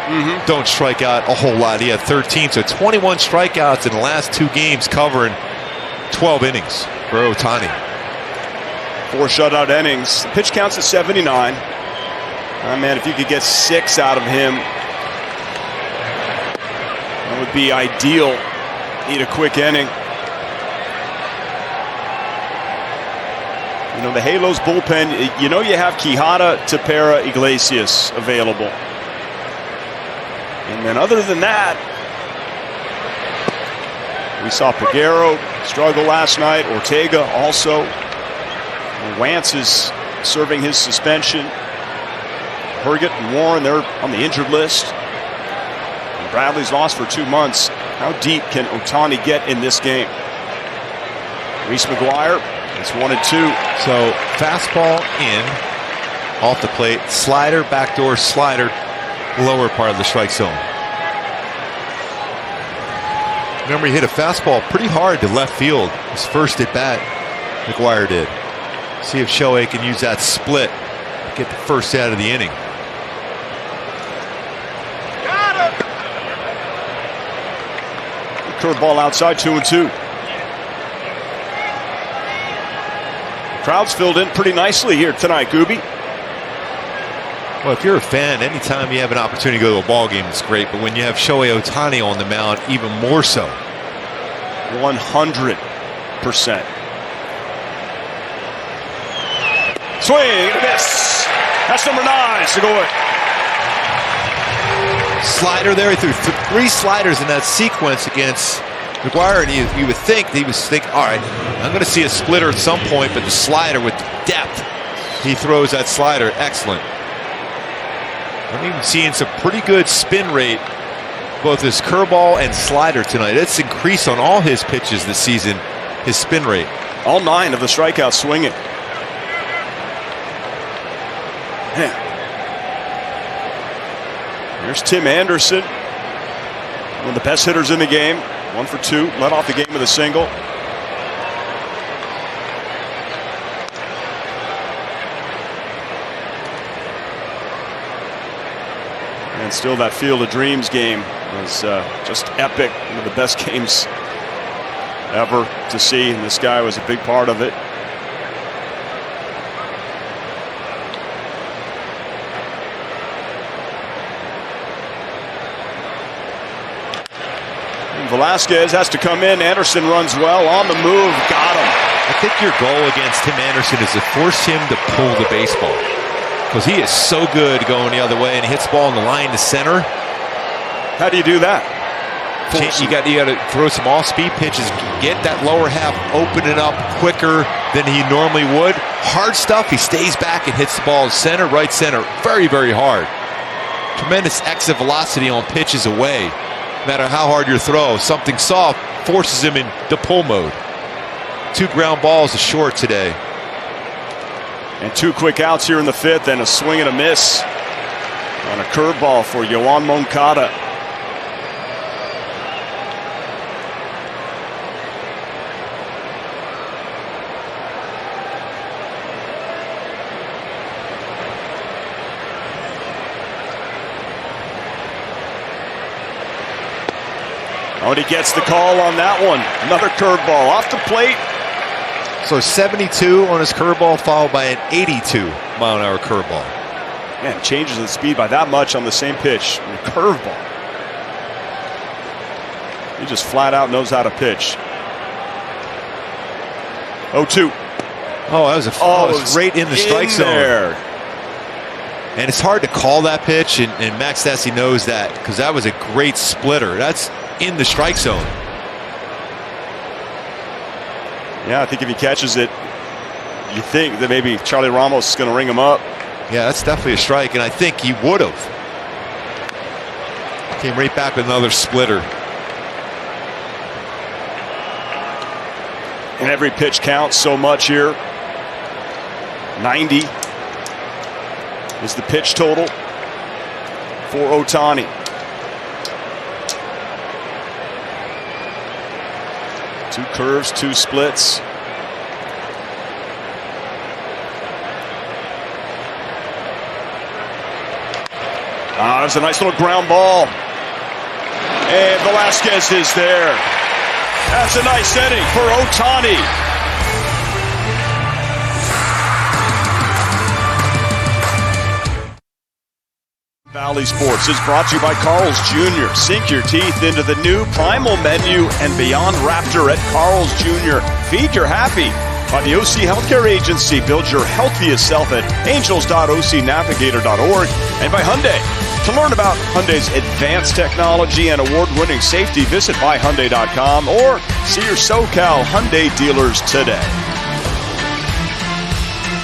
don't strike out a whole lot. He had 13, so 21 strikeouts in the last 2 games covering 12 innings for Ohtani. 4 shutout innings. The pitch counts at 79. Man, if you could get 6 out of him, that would be ideal. Need a quick inning. You know, the Halos bullpen, you know you have Quijada, Tepera, Iglesias available. And then other than that, we saw Peguero struggle last night. Ortega also. Wance is serving his suspension. Herget and Warren, they're on the injured list. And Bradley's lost for 2 months. How deep can Ohtani get in this game? Reese McGuire, it's 1-2. So fastball in, off the plate, slider, backdoor slider, lower part of the strike zone. Remember, he hit a fastball pretty hard to left field. His first at bat, McGuire did. See if Shohei can use that split to get the first out of the inning. Curveball outside, 2-2. Crowd's filled in pretty nicely here tonight, Gooby. Well, if you're a fan, anytime you have an opportunity to go to a ball game, it's great. But when you have Shohei Ohtani on the mound, even more so. 100%. Swing and a miss. That's number 9, Segura. Slider there. He threw 3 sliders in that sequence against McGuire, and you would think he was thinking, all right, I'm going to see a splitter at some point, but the slider with depth, he throws that slider. Excellent. I'm even seeing some pretty good spin rate, both his curveball and slider tonight. It's increased on all his pitches this season, his spin rate. All 9 of the strikeouts swinging. Man. Here's Tim Anderson, one of the best hitters in the game. 1 for 2, led off the game with a single. And still, that Field of Dreams game was just epic. One of the best games ever to see, and this guy was a big part of it. Velasquez has to come in. Anderson runs well on the move. Got him. I think your goal against Tim Anderson is to force him to pull the baseball, because he is so good going the other way, and he hits the ball in the line to center. How do you do that? You got to throw some off-speed pitches, get that lower half opening up quicker than he normally would. Hard stuff, he stays back and hits the ball center, right center, very, very hard. Tremendous exit velocity on pitches away. No matter how hard your throw, something soft forces him into pull mode. 2 ground balls to short today. And 2 quick outs here in the 5th, and a swing and a miss on a curveball for Yoan Moncada. Oh, and he gets the call on that one. Another curveball off the plate. So 72 on his curveball, followed by an 82-mile-an-hour curveball. Man, changes the speed by that much on the same pitch. Curveball. He just flat out knows how to pitch. 0-2. Oh, that was it was right in the strike zone. There. And it's hard to call that pitch, and Max Stassi knows that, because that was a great splitter. That's in the strike zone. Yeah, I think if he catches it, you think that maybe Charlie Ramos is going to ring him up. Yeah, that's definitely a strike, and I think he would have. Came right back with another splitter. And every pitch counts so much here. 90 is the pitch total for Ohtani. Two curves, two splits. There's a nice little ground ball. And Velasquez is there. That's a nice inning for Ohtani. Valley Sports is brought to you by Carl's Jr. Sink your teeth into the new Primal Menu and Beyond Raptor at Carl's Jr. Feed your happy. By the OC Healthcare Agency, build your healthiest self at angels.ocnavigator.org. And by Hyundai. To learn about Hyundai's advanced technology and award-winning safety, visit buyhyundai.com or see your SoCal Hyundai dealers today.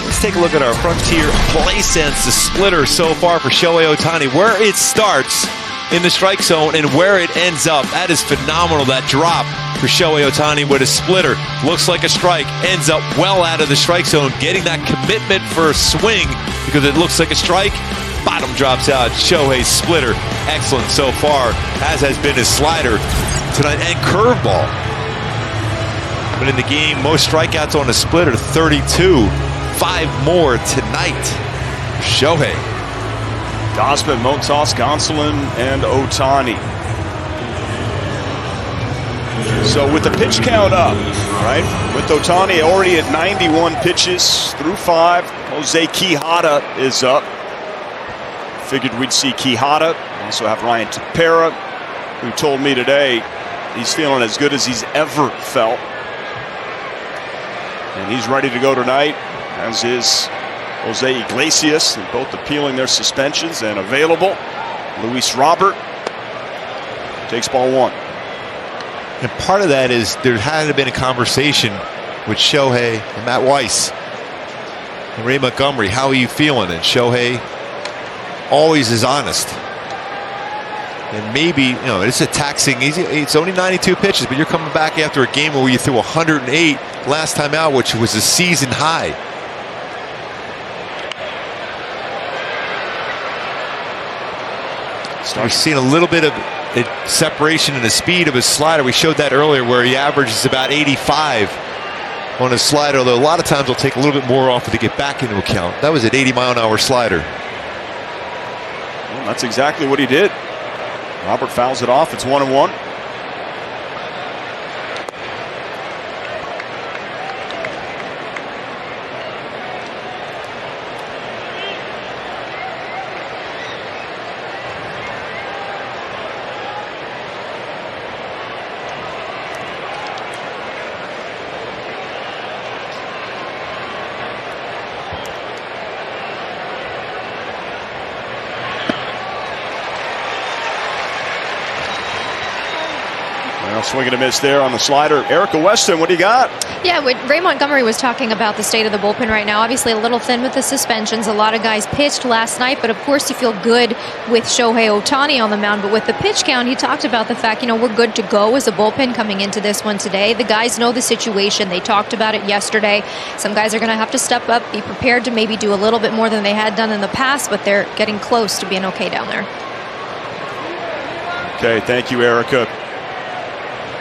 Let's take a look at our Frontier Play Sense, the splitter so far for Shohei Ohtani, where it starts in the strike zone and where it ends up. That is phenomenal, that drop for Shohei Ohtani with a splitter. Looks like a strike, ends up well out of the strike zone, getting that commitment for a swing because it looks like a strike. Bottom drops out. Shohei's splitter, excellent so far, as has been his slider tonight, and curveball. But in the game, most strikeouts on a splitter, 32. 5 more tonight. Shohei. Gausman, Montas, Gonsolin, and Ohtani. So with the pitch count up, right? With Ohtani already at 91 pitches through 5. Jose Quijada is up. Figured we'd see Quijada. Also have Ryan Tepera, who told me today he's feeling as good as he's ever felt. And he's ready to go tonight, as is Jose Iglesias, and both appealing their suspensions and available. Luis Robert takes ball 1. And part of that is there had to have been a conversation with Shohei and Matt Weiss and Ray Montgomery. How are you feeling? And Shohei always is honest. And maybe, you know, it's a taxing, it's only 92 pitches, but you're coming back after a game where you threw 108 last time out, which was a season high. We've seen a little bit of separation in the speed of his slider. We showed that earlier, where he averages about 85 on his slider, although a lot of times he'll take a little bit more off to get back into account. That was an 80-mile-an-hour slider. Well, that's exactly what he did. Robert fouls it off. It's 1-1. Swing and a miss there on the slider. Erica Weston, what do you got? Yeah, Ray Montgomery was talking about the state of the bullpen right now. Obviously a little thin with the suspensions. A lot of guys pitched last night, but of course you feel good with Shohei Ohtani on the mound. But with the pitch count, he talked about the fact, we're good to go as a bullpen coming into this one today. The guys know the situation. They talked about it yesterday. Some guys are going to have to step up, be prepared to maybe do a little bit more than they had done in the past, but they're getting close to being okay down there. Okay, thank you, Erica.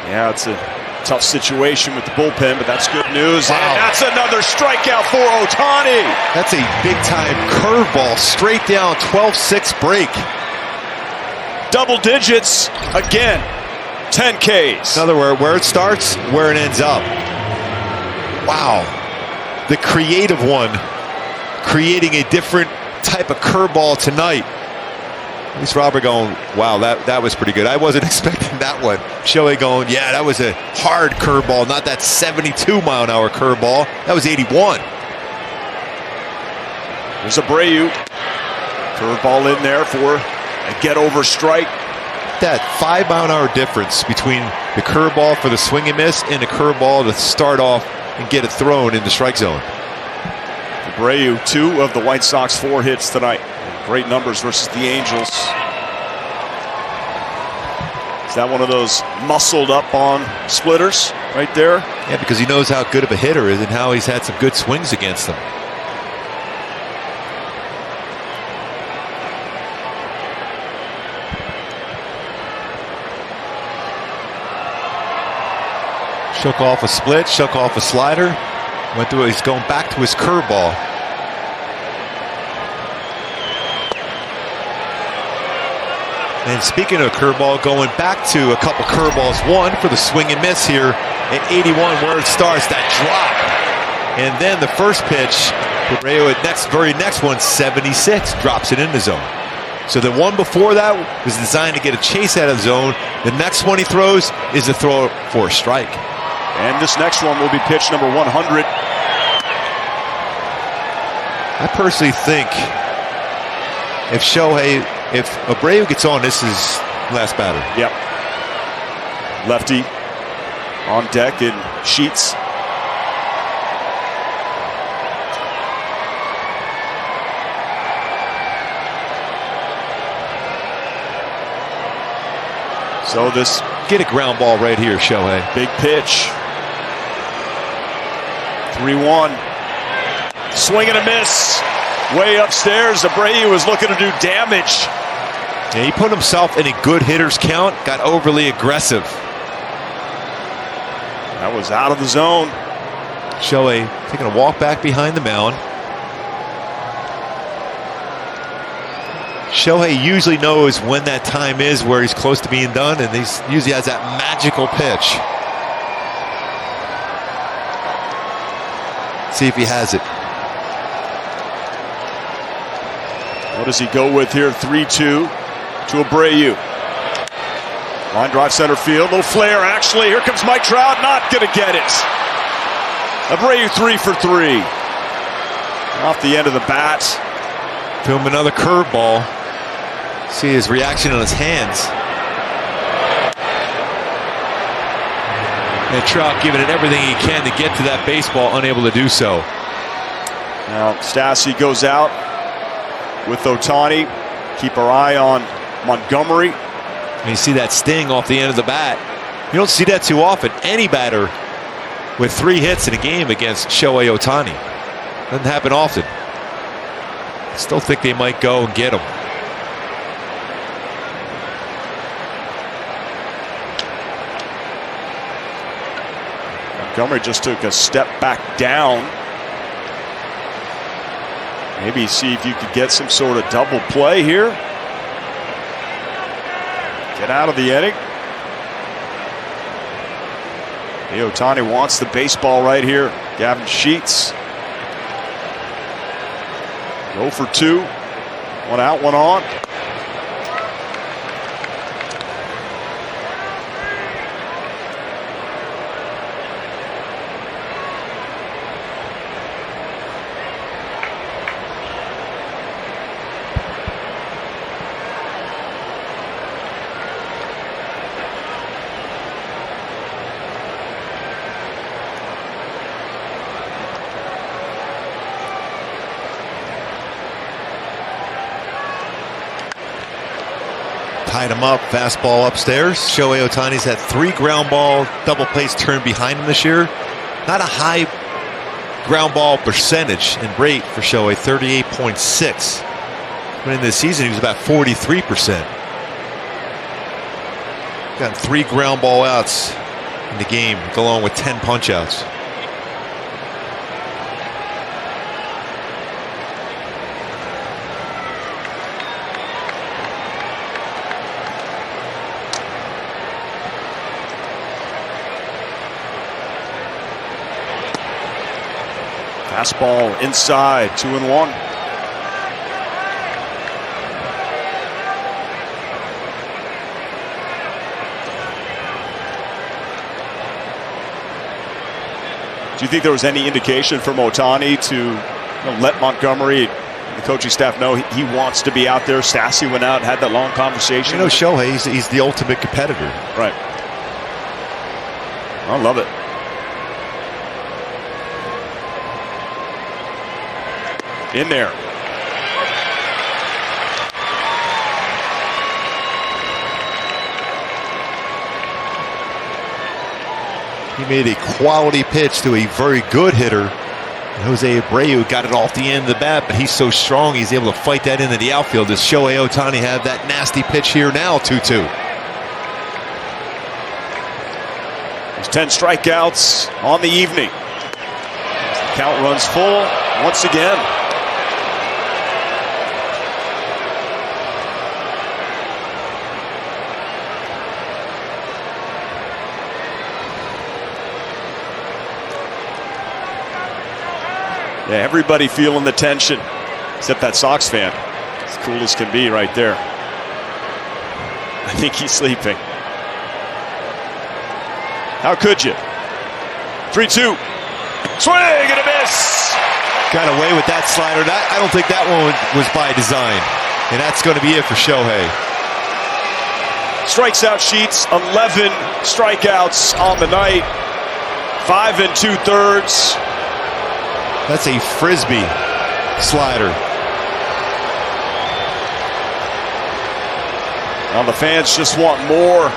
Yeah, it's a tough situation with the bullpen, but that's good news. Wow. And that's another strikeout for Ohtani. That's a big-time curveball, straight down, 12-6 break. Double digits again, 10 Ks. In other words, where it starts, where it ends up. Wow. The creative one, creating a different type of curveball tonight. At least Robert going, wow, that was pretty good. I wasn't expecting that one. Shohei going, yeah, that was a hard curveball, not that 72-mile-an-hour curveball. That was 81. There's Abreu. Curveball in there for a get-over strike. That 5-mile-an-hour difference between the curveball for the swing and miss and the curveball to start off and get it thrown in the strike zone. Abreu, 2 of the White Sox 4 hits tonight. Great numbers versus the Angels. Is that one of those muscled up on splitters right there? Yeah, because he knows how good of a hitter is and how he's had some good swings against them. Shook off a split, shook off a slider. Went through, he's going back to his curveball. And speaking of curveball, going back to a couple curveballs. One for the swing and miss here at 81, where it starts, that drop. And then the first pitch, Abreu at very next one, 76, drops it in the zone. So the one before that was designed to get a chase out of the zone. The next one he throws is a throw for a strike. And this next one will be pitch number 100. I personally think if Abreu gets on, this is last batter. Yep. Lefty on deck in Sheets. So this, get a ground ball right here, Shohei. Big pitch. 3-1. Swing and a miss. Way upstairs. Abreu is looking to do damage. Yeah, he put himself in a good hitter's count. Got overly aggressive. That was out of the zone. Shohei taking a walk back behind the mound. Shohei usually knows when that time is where he's close to being done, and he usually has that magical pitch. See if he has it. What does he go with here? 3-2 to Abreu. Line drive center field. Little flare actually. Here comes Mike Trout. Not going to get it. Abreu 3 for 3. Off the end of the bat. To him another curveball. See his reaction on his hands. And Trout giving it everything he can to get to that baseball, unable to do so. Now Stassi goes out with Ohtani. Keep our eye on Montgomery. And you see that sting off the end of the bat. You don't see that too often. Any batter with 3 hits in a game against Shohei Ohtani. Doesn't happen often. Still think they might go and get him. Montgomery just took a step back down. Maybe see if you could get some sort of double play here. Get out of the inning. Ohtani wants the baseball right here. Gavin Sheets. 0 for 2. 1 out, 1 on. Tied him up, fastball upstairs. Shohei Ohtani's had 3 ground ball double plays turned behind him this year. Not a high ground ball percentage and rate for Shohei, 38.6. But in this season, he was about 43%. Got 3 ground ball outs in the game, along with 10 punch outs. Fastball inside, 2-1. Do you think there was any indication from Ohtani to let Montgomery, the coaching staff, know he wants to be out there? Stassi went out and had that long conversation. Shohei, he's the ultimate competitor. Right. I love it. In there. He made a quality pitch to a very good hitter. Jose Abreu got it off the end of the bat, but he's so strong he's able to fight that into the outfield. Does Shohei Ohtani have that nasty pitch here now? 2-2. There's 10 strikeouts on the evening. The count runs full once again. Yeah, everybody feeling the tension, except that Sox fan. As cool as can be right there. I think he's sleeping. How could you? 3-2. Swing and a miss. Got away with that slider. I don't think that one was by design. And that's going to be it for Shohei. Strikes out sheets, 11 strikeouts on the night. 5 2/3. That's a frisbee slider. Well, the fans just want more.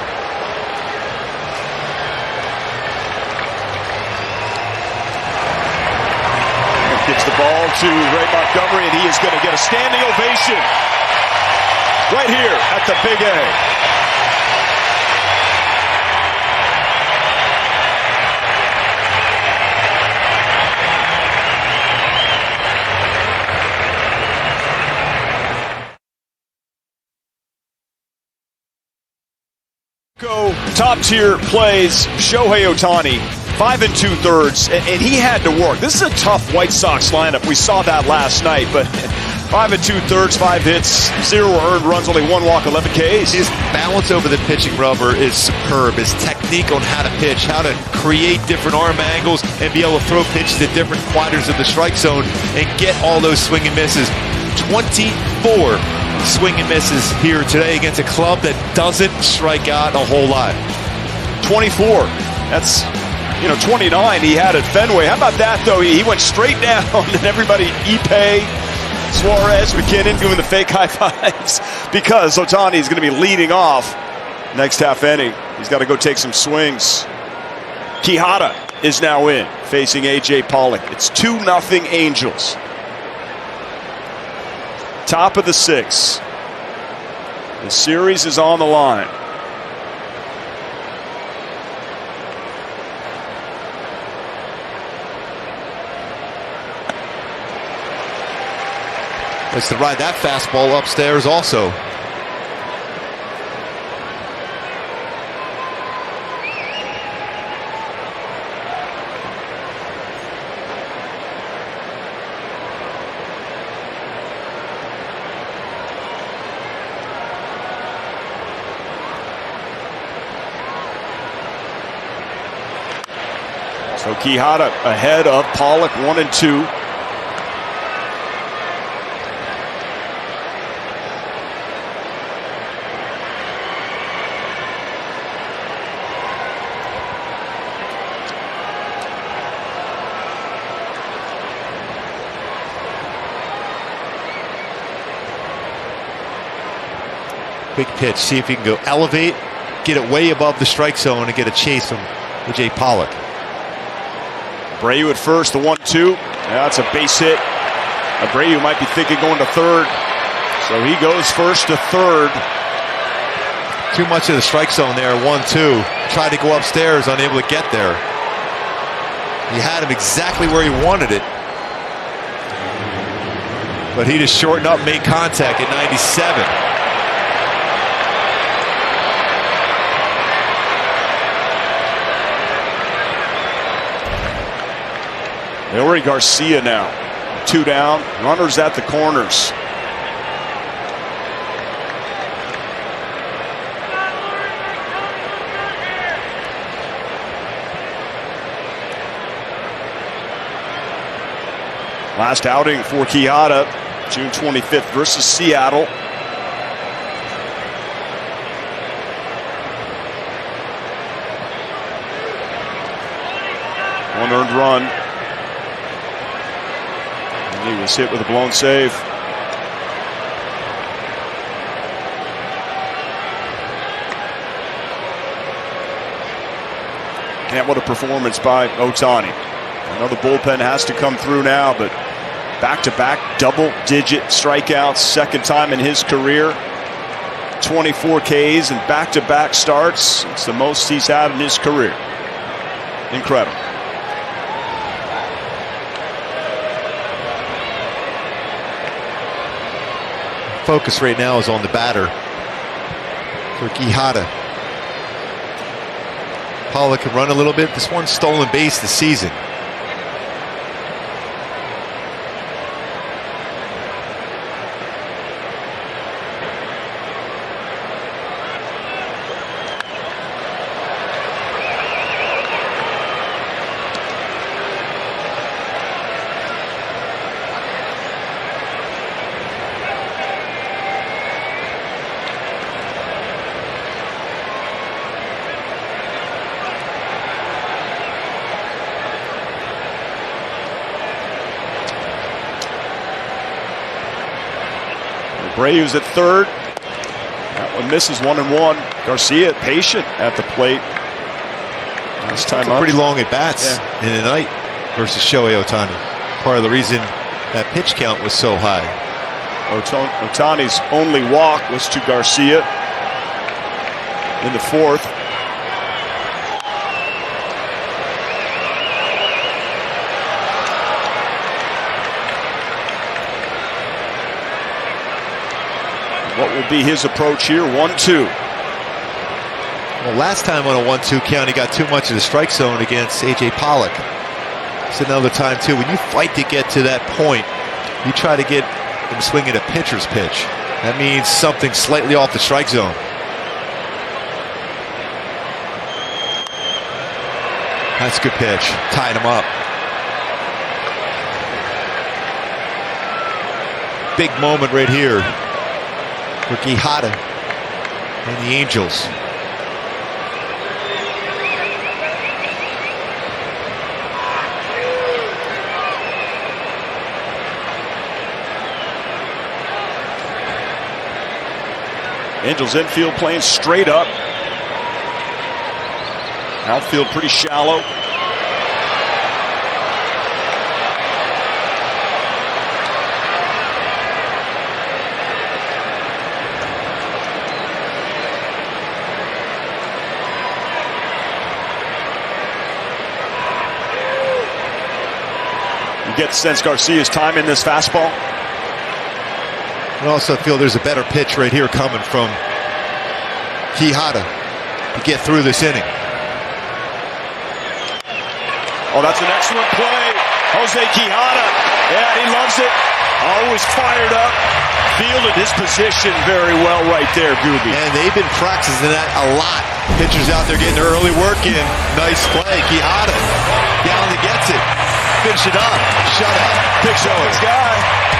Gives the ball to Ray Montgomery, and he is going to get a standing ovation right here at the Big A. Top tier plays, Shohei Ohtani, 5 2/3, and he had to work. This is a tough White Sox lineup. We saw that last night, but 5 2/3, 5 hits, 0 earned runs, only 1 walk, 11 Ks. His balance over the pitching rubber is superb. His technique on how to pitch, how to create different arm angles, and be able to throw pitches at different quadrants of the strike zone and get all those swing and misses. 24 swing and misses here today against a club that doesn't strike out a whole lot. 24. That's, 29 he had at Fenway. How about that, though? He went straight down, and everybody, Ippei, Suarez, McKinnon doing the fake high fives because Ohtani is going to be leading off next half inning. He's got to go take some swings. Quijada is now in, facing A.J. Pollock. It's 2-0 Angels. Top of the 6th. The series is on the line. It's to ride that fastball upstairs also. So Quijada ahead of Pollock, 1 2. Big pitch. See if he can go elevate, get it way above the strike zone, and get a chase from A.J. Pollock. Abreu at first, the 1-2. That's a base hit. Abreu might be thinking going to third. So he goes first to third. Too much of the strike zone there, 1-2. Tried to go upstairs, unable to get there. He had him exactly where he wanted it. But he just shortened up, made contact at 97. Elry Garcia now, 2 down, runners at the corners. Last outing for Quijada, June 25th versus Seattle. One earned run. And he was hit with a blown save. And what a performance by Ohtani. I know the bullpen has to come through now, but back-to-back double-digit strikeouts, second time in his career. 24 Ks and back-to-back starts. It's the most he's had in his career. Incredible. Focus right now is on the batter for Quijada. Pollock can run a little bit. This one stolen base this season. Abreu's at third. That one misses, 1-1. Garcia patient at the plate. Last time up. Pretty long at bats in the night versus Shohei Ohtani. Part of the reason that pitch count was so high. Ohtani's only walk was to Garcia in the fourth. What will be his approach here? 1-2. Well, last time on a 1-2 count, he got too much of the strike zone against A.J. Pollock. It's another time, too. When you fight to get to that point, you try to get him swinging a pitcher's pitch. That means something slightly off the strike zone. That's a good pitch. Tied him up. Big moment right here for Quijada and the Angels. Angels infield playing straight up. Outfield pretty shallow. You get the sense Garcia's timing this fastball. I also feel there's a better pitch right here coming from Quijada to get through this inning. Oh, that's an excellent play. Jose Quijada. Yeah, he loves it. Always fired up. Fielded his position very well right there, Gooby. And they've been practicing that a lot. Pitchers out there getting their early work in. Nice play. Quijada down and gets it. Finish it up. Shutout. Big guy.